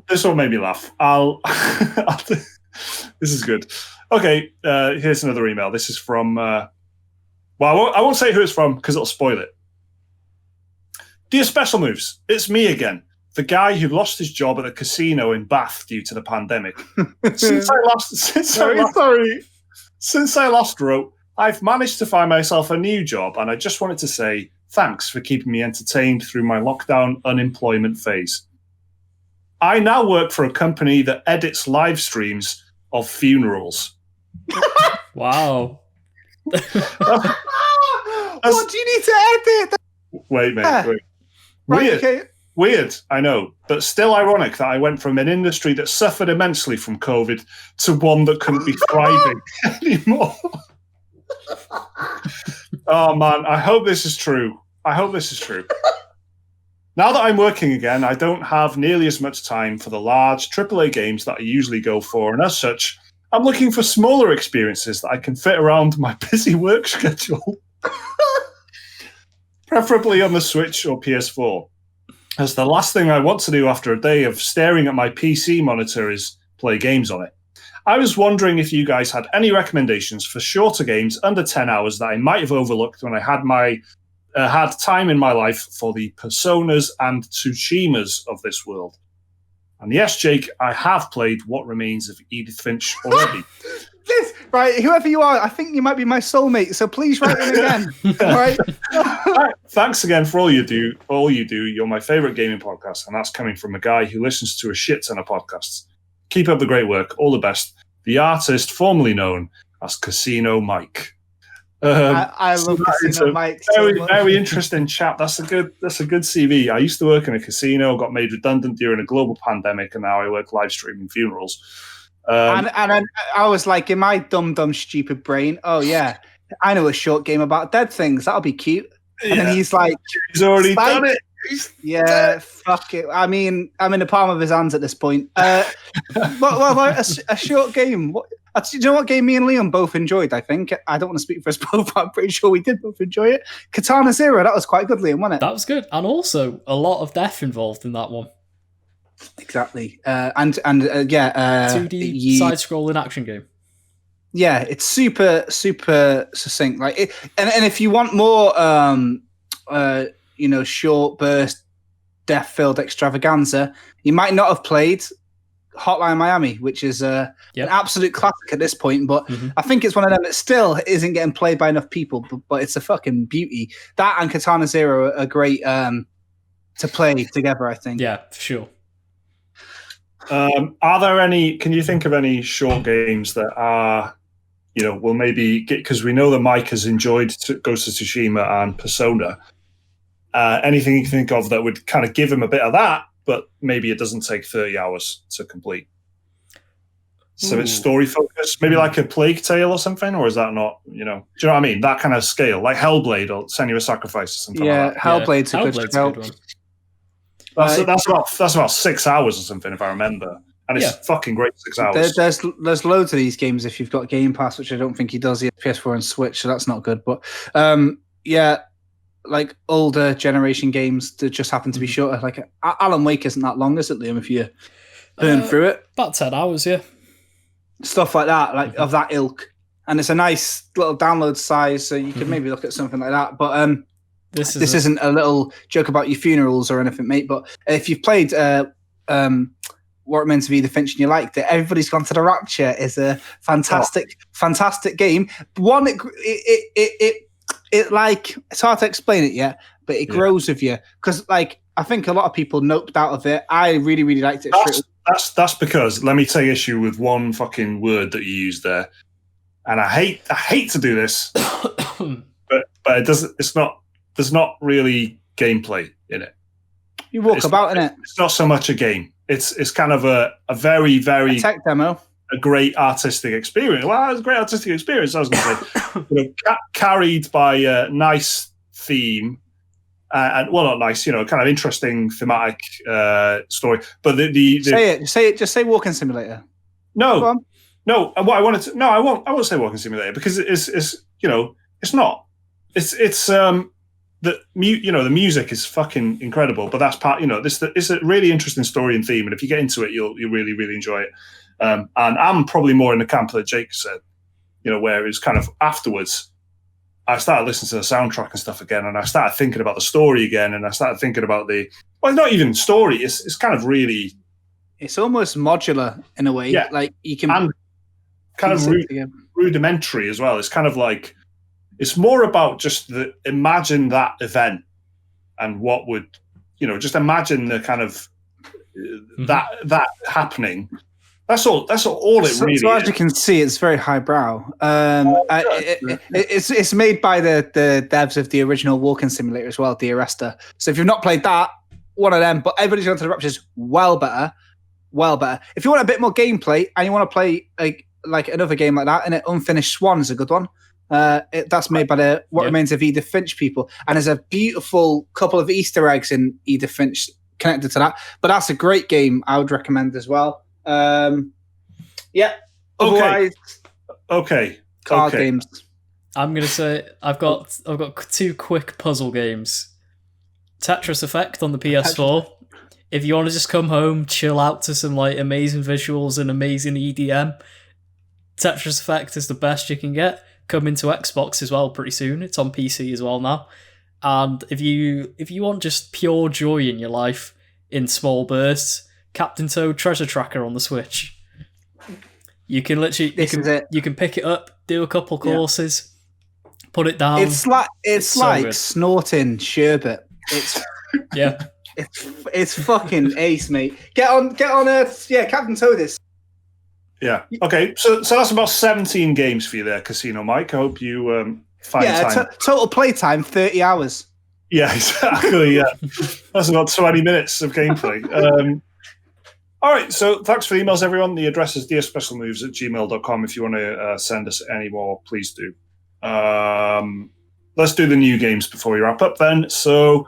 This one made me laugh. This is good. Okay, here's another email. This is from. I won't say who it's from because it'll spoil it. Dear Special Moves, it's me again, the guy who lost his job at a casino in Bath due to the pandemic. Since I last wrote, I've managed to find myself a new job, and I just wanted to say thanks for keeping me entertained through my lockdown unemployment phase. I now work for a company that edits live streams of funerals. Wow. What do you need to edit? Wait, mate. Wait. Weird. Okay. Weird, I know, but still ironic that I went from an industry that suffered immensely from COVID to one that couldn't be thriving anymore. Oh, man, I hope this is true. Now that I'm working again, I don't have nearly as much time for the large AAA games that I usually go for, and as such, I'm looking for smaller experiences that I can fit around my busy work schedule. Preferably on the Switch or PS4. As the last thing I want to do after a day of staring at my PC monitor is play games on it. I was wondering if you guys had any recommendations for shorter games under 10 hours that I might have overlooked when I had had time in my life for the Personas and Tsushimas of this world. And yes, Jake, I have played What Remains of Edith Finch already. Right, whoever you are, I think you might be my soulmate, so please write in again. All right. Thanks again for all you do. You're my favorite gaming podcast, and that's coming from a guy who listens to a shit ton of podcasts. Keep up the great work. All the best. The artist formerly known as Casino Mike. I love Casino Mike. Very interesting chap. That's a good CV. I used to work in a casino, got made redundant during a global pandemic, and now I work live streaming funerals. And I was like, in my dumb stupid brain, oh yeah, I know a short game about dead things. That'll be cute. And then he's like, he's already done it. Fuck it. I mean, I'm in the palm of his hands at this point. Well, a short game. Do you know what game me and Liam both enjoyed? I think I don't want to speak for us both, but I'm pretty sure we did both enjoy it. Katana Zero. That was quite good, Liam, wasn't it? That was good, and also a lot of death involved in that one. Exactly. 2D side-scrolling action game. Yeah, it's super succinct. Like, and if you want more, short burst, death-filled extravaganza, you might not have played Hotline Miami, which is an absolute classic at this point. But I think it's one of them that still isn't getting played by enough people. But it's a fucking beauty. That and Katana Zero are great to play together, I think. Yeah, for sure. Are there any? Can you think of any short games that are, will maybe get, because we know that Mike has enjoyed Ghost of Tsushima and Persona. Anything you can think of that would kind of give him a bit of that, but maybe it doesn't take 30 hours to complete. So it's story focused, maybe like a Plague Tale or something, or is that not? Do you know what I mean? That kind of scale, like Hellblade or Senua's Sacrifice or something. Yeah, like that. Hellblade's a good one. That's about 6 hours or something, if I remember, and it's fucking great. 6 hours. There's loads of these games if you've got Game Pass, which I don't think he does. He has PS4 and Switch, so that's not good. But like older generation games that just happen to be shorter. Like Alan Wake isn't that long, is it, Liam? If you burn through it, about 10 hours, yeah. Stuff like that, like of that ilk, and it's a nice little download size, so you could maybe look at something like that. But this isn't a little joke about your funerals or anything, mate. But if you've played what it meant to be the Finch and you liked it, Everybody's Gone to the Rapture is a fantastic game. One, it like, it's hard to explain it yet, but it grows with you, because like I think a lot of people noped out of it. I really, really liked it. That's because, let me take issue with one fucking word that you used there, and I hate to do this, but it doesn't. It's not. There's not really gameplay in it. You walk about in it. It's not so much a game. It's kind of a very, very a tech demo. A great artistic experience. Well, it's a great artistic experience, I was going to say. Carried by a nice theme, and well, not nice, kind of interesting thematic story. But say it. Just say Walking Simulator. No. What I wanted to. No, I won't say Walking Simulator, because it's not. It's the music is fucking incredible, but that's part. It's a really interesting story and theme, and if you get into it, you'll really, really enjoy it. And I'm probably more in the camp that Jake said, where it's kind of afterwards, I started listening to the soundtrack and stuff again, and I started thinking about the story again, and I started thinking about not even story. It's kind of really. It's almost modular in a way. Yeah. Like you can. And kind of rudimentary as well. It's kind of like. It's more about just imagine that event and what would, just imagine the kind of that happening. That's all it really is. So as you can see, it's very highbrow. It's made by the devs of the original Walking Simulator as well, the Arresta. So if you've not played that, one of them, but Everybody's Gone to the Rapture is well better. If you want a bit more gameplay and you want to play like another game like that, and Unfinished Swan is a good one. That's made by the What Remains of Edith Finch people, and there's a beautiful couple of Easter eggs in Edith Finch connected to that. But that's a great game. I would recommend as well. Otherwise, card games. I'm gonna say I've got 2 quick puzzle games. Tetris Effect on the PS4. If you want to just come home, chill out to some like amazing visuals and amazing EDM, Tetris Effect is the best you can get. Coming to Xbox as well pretty soon. It's on PC as well now. And if you want just pure joy in your life in small bursts, Captain Toad Treasure Tracker on the Switch. You can literally you can pick it up, do a couple courses, put it down. It's like snorting sherbet. It's it's fucking ace, mate. Get on Captain Toad is. Yeah. Okay. So that's about 17 games for you there, Casino Mike. I hope you find time. Total playtime 30 hours. Yeah, exactly. Yeah, that's about 20 minutes of gameplay. All right. So thanks for the emails, everyone. The address is dearspecialmoves@gmail.com. If you want to send us any more, please do. Let's do the new games before we wrap up then. So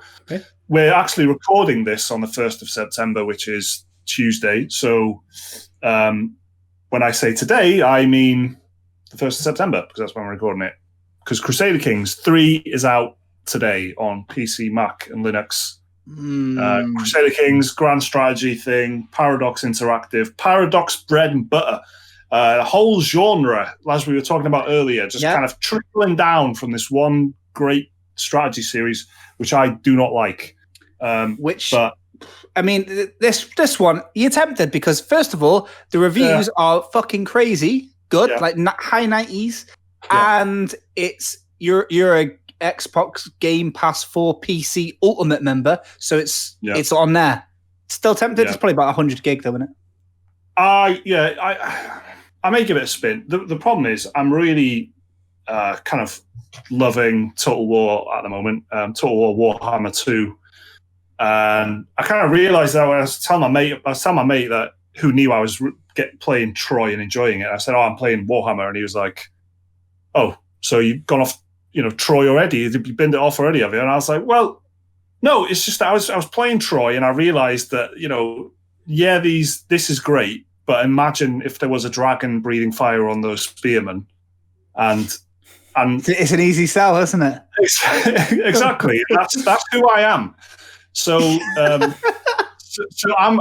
we're actually recording this on the 1st of September, which is Tuesday. So when I say today, I mean the 1st of September, because that's when we're recording it. Because Crusader Kings 3 is out today on PC, Mac, and Linux. Crusader Kings, grand strategy thing, Paradox Interactive, Paradox bread and butter. The whole genre, as we were talking about earlier, just kind of trickling down from this one great strategy series, which I do not like. I mean, this one, you're tempted because, first of all, the reviews are fucking crazy good, like high 90s, and you're a Xbox Game Pass 4 PC Ultimate member, so it's on there. Still tempted. It's probably about 100 gig, though, isn't it? I may give it a spin. The problem is I'm really kind of loving Total War at the moment. Total War Warhammer 2. And I kind of realised that when I was telling my mate that who knew I was playing Troy and enjoying it. I said, I'm playing Warhammer. And he was like, oh, so you've gone off, Troy already? You've binned it off already, have you? And I was like, well, no, it's just that I was playing Troy and I realised that, this is great, but imagine if there was a dragon breathing fire on those spearmen. And And it's an easy sell, isn't it? Exactly. That's who I am. So, so I'm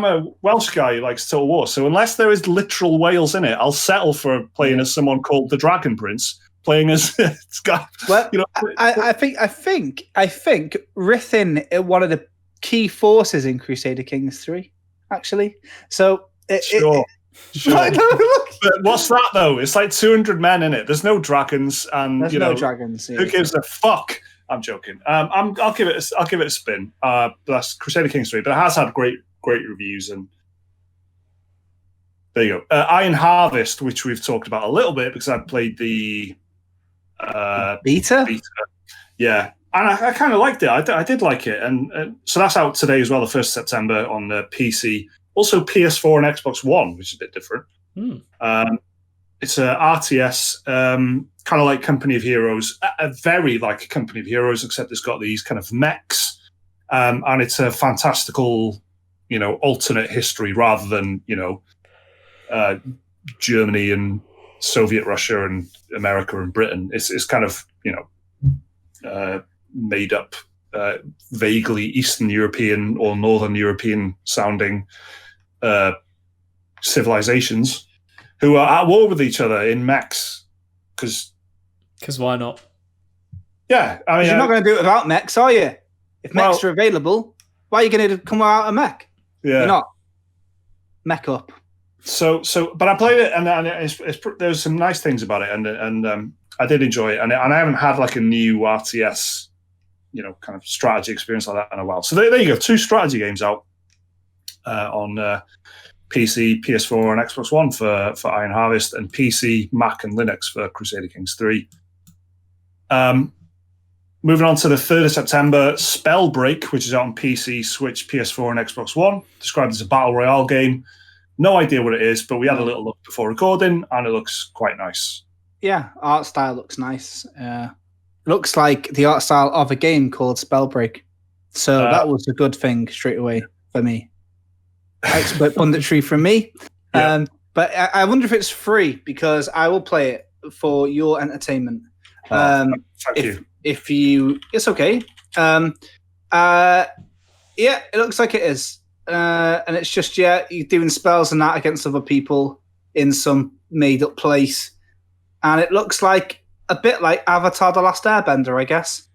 a Welsh guy who likes Total War. So unless there is literal Wales in it, I'll settle for playing as someone called the Dragon Prince, playing as Scott. Well, I think Rithin, one of the key forces in Crusader Kings 3, actually. So sure. But what's that though? It's like 200 men in it. There's no dragons, and there's no dragons. Yeah. Who gives a fuck? I'm joking. I'll give it a spin. That's Crusader Kings 3, but it has had great reviews, and there you go. Iron Harvest, which we've talked about a little bit because I played the beta. Yeah, and I kind of liked it. I did like it, and so that's out today as well, the 1st of September on the PC. Also PS4 and Xbox One, which is a bit different. It's a RTS, kind of like Company of Heroes, very like Company of Heroes, except it's got these kind of mechs, and it's a fantastical, alternate history rather than Germany and Soviet Russia and America and Britain. It's kind of made up, vaguely Eastern European or Northern European sounding civilizations who are at war with each other in mechs. Because why not? Yeah, I mean, you're not going to do it without mechs, are you? If mechs are available, why are you going to come out a mech? Yeah, you're not. Mech up. So, but I played it, and there's some nice things about it, and I did enjoy it, and I haven't had like a new RTS, kind of strategy experience like that in a while. So there you go, 2 strategy games out on PC, PS4, and Xbox One for Iron Harvest, and PC, Mac, and Linux for Crusader Kings 3. Moving on to the 3rd of September, Spellbreak, which is out on PC, Switch, PS4, and Xbox One, described as a battle royale game. No idea what it is, but we had a little look before recording, and it looks quite nice. Yeah, art style looks nice. Looks like the art style of a game called Spellbreak. So that was a good thing straight away for me. Expert punditry from me. Yeah. But I wonder if it's free, because I will play it for your entertainment. Thank you. If you, it's okay. Yeah, it looks like it is. And it's just, you're doing spells and that against other people in some made up place. And it looks like a bit like Avatar The Last Airbender, I guess.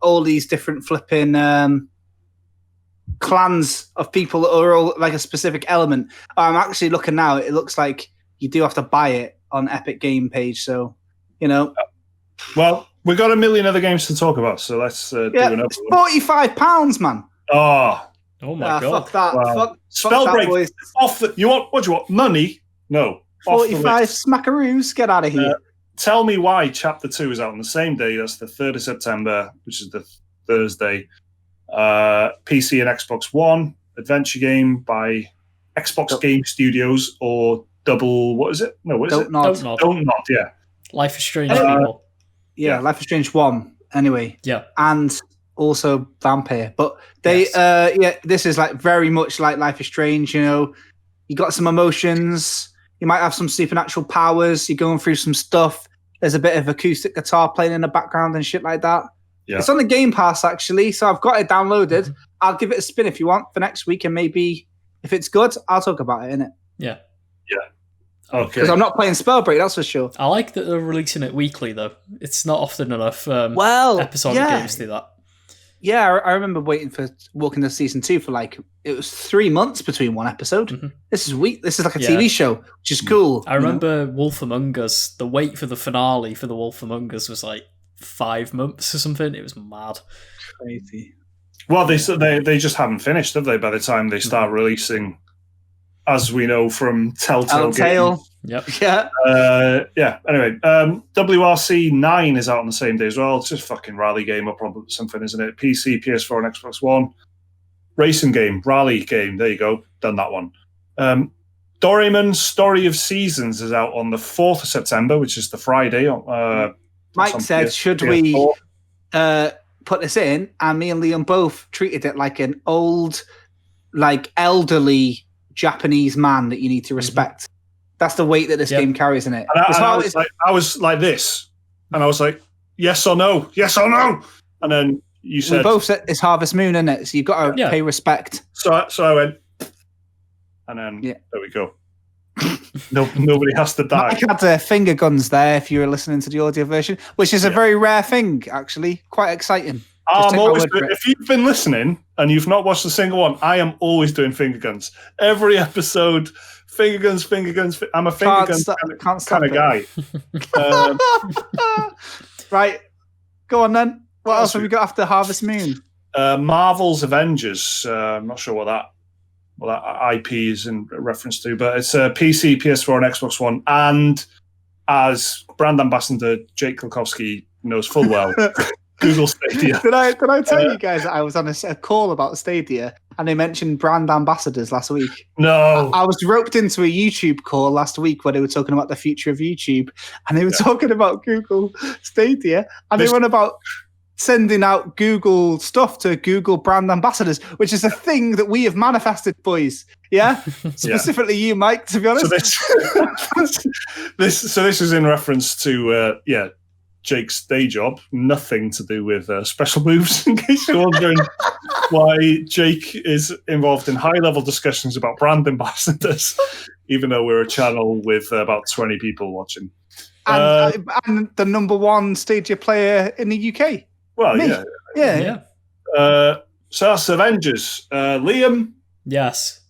All these different flipping clans of people that are all like a specific element. I'm actually looking now. It looks like you do have to buy it on Epic Game page. So, Well, we've got a million other games to talk about. So let's do another one. It's £45, man. Oh my God. Fuck that. Wow. Fuck Spellbreak. that, boys. What do you want? Money? No. 45 smackaroos. Get out of here. Tell me why Chapter 2 is out on the same day. That's the 3rd of September, which is the Thursday. PC and Xbox One. Adventure game by Xbox Game Studios or Double... What is it? No, what is it? Don't Nod, yeah. Life is Strange people. Yeah, Life is Strange 1. Anyway. Yeah. And also Vampire. But they... this is like very much like Life is Strange, You got some emotions... You might have some supernatural powers. You're going through some stuff. There's a bit of acoustic guitar playing in the background and shit like that. Yeah. It's on the Game Pass, actually, so I've got it downloaded. Mm-hmm. I'll give it a spin if you want for next week, and maybe if it's good, I'll talk about it, innit? Yeah. Okay. Because I'm not playing Spellbreak, that's for sure. I like that they're releasing it weekly, though. It's not often enough episodic games do that. Yeah, I remember waiting for Walking Dead Season 2 for it was 3 months between one episode. Mm-hmm. This is like a TV show, which is cool. I remember Wolf Among Us, the wait for the finale for the Wolf Among Us was 5 months or something. It was mad. Crazy. Well, they just haven't finished, have they, by the time they start releasing, as we know from Telltale Games. Yep. Yeah. Anyway, WRC 9 is out on the same day as well. It's just a fucking rally game or probably something, isn't it? PC, PS4, and Xbox One. Racing game, rally game. There you go. Done that one. Doraemon Story of Seasons is out on the 4th of September, which is the Friday. Mike said, should we put this in? And me and Liam both treated it like an old, elderly Japanese man that you need to respect. That's the weight that this game carries in it. And I was like this, and I was like, yes or no, and then you said we both said it's Harvest Moon, isn't it? So you've got to pay respect. So I went, and then there we go. Nobody has to die. Mike had finger guns there. If you were listening to the audio version, which is a very rare thing, actually, quite exciting. If you've been listening and you've not watched a single one, I am always doing finger guns. Every episode, finger guns. I'm a finger guns kind of guy. Right, go on then. What else have we got after Harvest Moon? Marvel's Avengers. I'm not sure what that IP is in reference to, but it's a PC, PS4, and Xbox One. And as brand ambassador Jake Kulkowski knows full well, Google Stadia. Did I tell you guys that I was on a call about Stadia and they mentioned brand ambassadors last week? No. I was roped into a YouTube call last week where they were talking about the future of YouTube, and they were talking about Google Stadia, and they went about sending out Google stuff to Google brand ambassadors, which is a thing that we have manifested, boys. Yeah, specifically you, Mike. To be honest, so this is in reference to Jake's day job. Nothing to do with special moves. In case you're wondering why Jake is involved in high-level discussions about brand ambassadors, even though we're a channel with about 20 people watching, and the number one Stadia player in the UK. Well, Me. Yeah. So that's Avengers. Liam? Yes.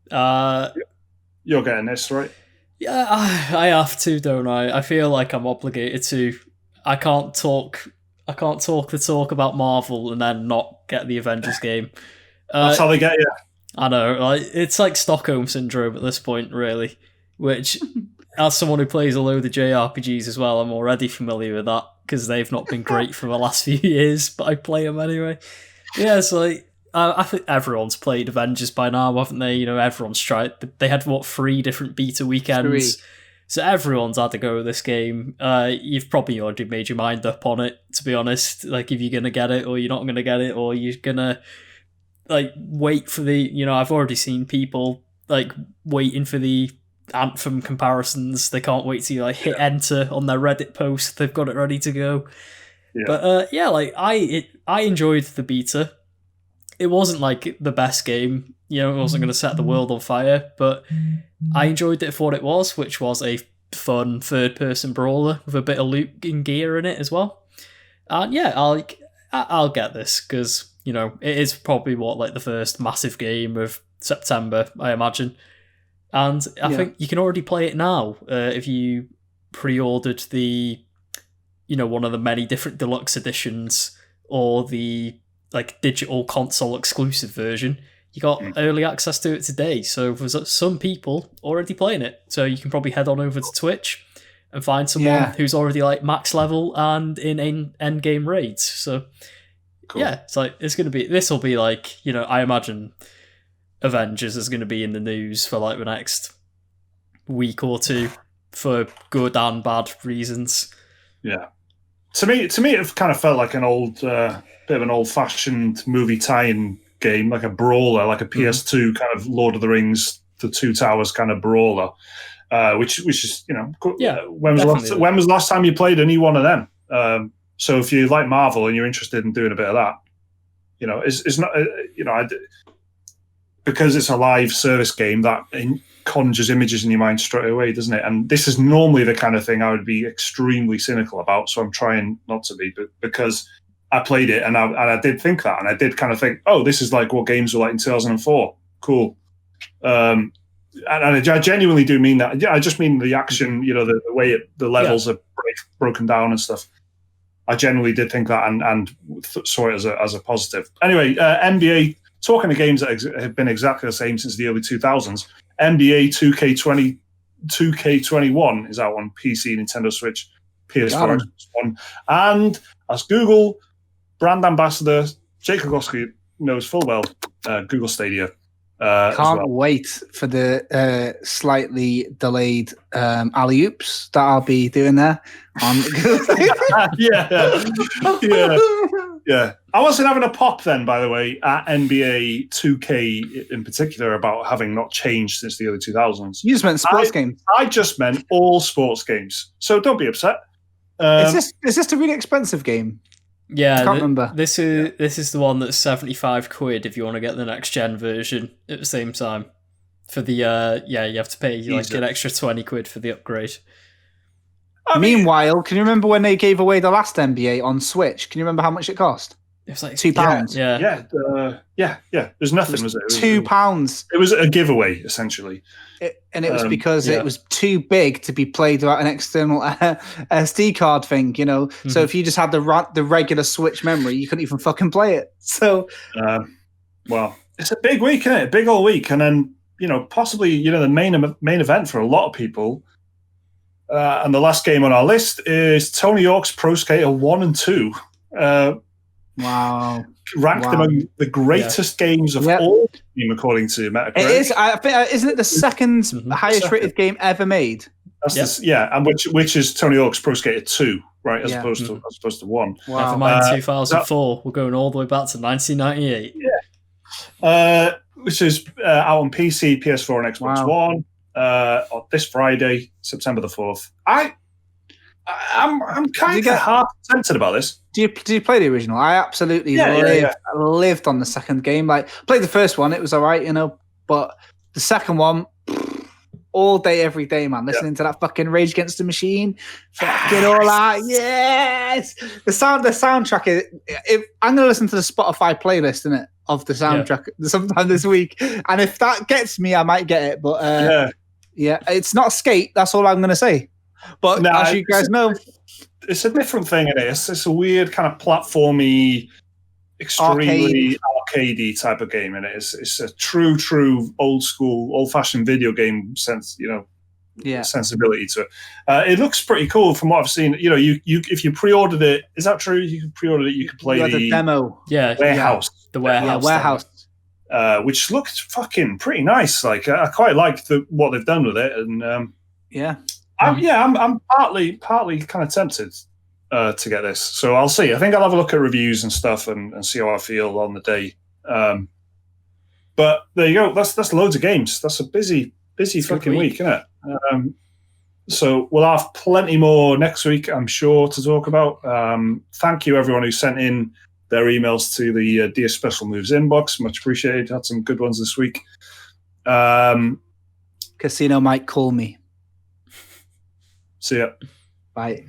You're getting this, right? Yeah, I have to, don't I? I feel like I'm obligated to. I can't talk the talk about Marvel and then not get the Avengers game. That's how they get you. I know. It's like Stockholm Syndrome at this point, really, which, as someone who plays a load of JRPGs as well, I'm already familiar with that, because they've not been great for the last few years, but I play them anyway. Yeah, so I think everyone's played Avengers by now, haven't they? You know, everyone's tried. They had, 3 different beta weekends? 3. So everyone's had to go with this game. You've probably already made your mind up on it, to be honest. Like, if you're going to get it, or you're not going to get it, or you're going to, wait for the... I've already seen people, waiting for the Anthem comparisons. They can't wait to hit enter on their Reddit post. They've got it ready to go. Yeah. But I enjoyed the beta. It wasn't the best game. It wasn't going to set the world on fire, but I enjoyed it for what it was, which was a fun third-person brawler with a bit of loot and gear in it as well. And yeah, I'll get this, because it is probably the first massive game of September, I imagine. And I think you can already play it now if you pre-ordered the, one of the many different deluxe editions, or the digital console exclusive version. You got early access to it today, so there's some people already playing it. So you can probably head on over to Twitch and find someone who's already max level and in end game raids. So cool. Yeah, it's gonna be. This will be I imagine Avengers is going to be in the news for the next week or two for good and bad reasons. Yeah. To me, it kind of felt like an old, bit of an old-fashioned movie tie-in game, like a brawler, like a PS2 kind of Lord of the Rings, the Two Towers kind of brawler, which is when was the last time you played any one of them? So if you like Marvel and you're interested in doing a bit of that, it's not because it's a live service game that conjures images in your mind straight away, doesn't it? And this is normally the kind of thing I would be extremely cynical about, so I'm trying not to be, but because I played it and I did think that, and I did kind of think, oh, this is like what games were like in 2004. Cool. And I genuinely do mean that. Yeah, I just mean the action, the way the levels are broken down and stuff. I genuinely did think that and saw it as a positive. Anyway, NBA, talking of games that have been exactly the same since the early 2000s, NBA 2K21 is out on PC, Nintendo Switch, PS4, Xbox One. And as Google brand ambassador, Jake Kulkowski knows full well, Google Stadia. Can't wait for the slightly delayed alley-oops that I'll be doing there on Google Stadia. Yeah, I wasn't having a pop then, by the way, at NBA 2K in particular about having not changed since the early 2000s. You just meant sports games. I just meant all sports games. So don't be upset. Is this a really expensive game? Yeah, I can't remember. This is the one that's £75 if you want to get the next gen version at the same time. For the you have to pay like an extra £20 for the upgrade. Meanwhile, can you remember when they gave away the last NBA on Switch? Can you remember how much it cost? It was like £2. Yeah. There's nothing, was it? £2. It was a giveaway, essentially. It was because it was too big to be played without an external SD card thing, you know. Mm-hmm. So if you just had the regular Switch memory, you couldn't even fucking play it. So, well, it's a big week, isn't it? A big old week, and then possibly the main event for a lot of people. And the last game on our list is Tony Hawk's Pro Skater 1 and 2. Wow. Ranked among the greatest games of all time, according to Metacritic. It is. I think, isn't it the second highest rated game ever made? That's and which is Tony Hawk's Pro Skater 2 right, as opposed to 1. Wow. Never mind 2004. We're going all the way back to 1998. Yeah. Which is out on PC, PS4, and Xbox One. On this Friday, September the 4th. I'm kind of half tempted about this. Do you play the original? I absolutely lived on the second game. Like, played the first one, it was all right, but the second one, all day, every day, man. Listening to that fucking Rage Against the Machine, fucking all that. Yes, the soundtrack is. I'm gonna listen to the Spotify playlist of the soundtrack sometime this week, and if that gets me, I might get it. But it's not Skate. That's all I'm gonna say. But as you guys know, it's a different thing. It's a weird kind of platformy, extremely arcadey type of game, and it's a true old school, old fashioned video game sense, sensibility to it. It looks pretty cool from what I've seen. You if you pre-ordered it, is that true? You can pre-order it. You can play the demo. Warehouse. The warehouse. Warehouse. Which looked fucking pretty nice. Like I quite liked what they've done with it, and I'm partly kind of tempted to get this. So I'll see. I think I'll have a look at reviews and stuff and see how I feel on the day. But there you go. That's loads of games. That's a busy fucking week, isn't it? So we'll have plenty more next week, I'm sure, to talk about. Thank you everyone who sent in their emails to the Dear Special Moves inbox. Much appreciated. Had some good ones this week. Casino might call me. See ya. Bye.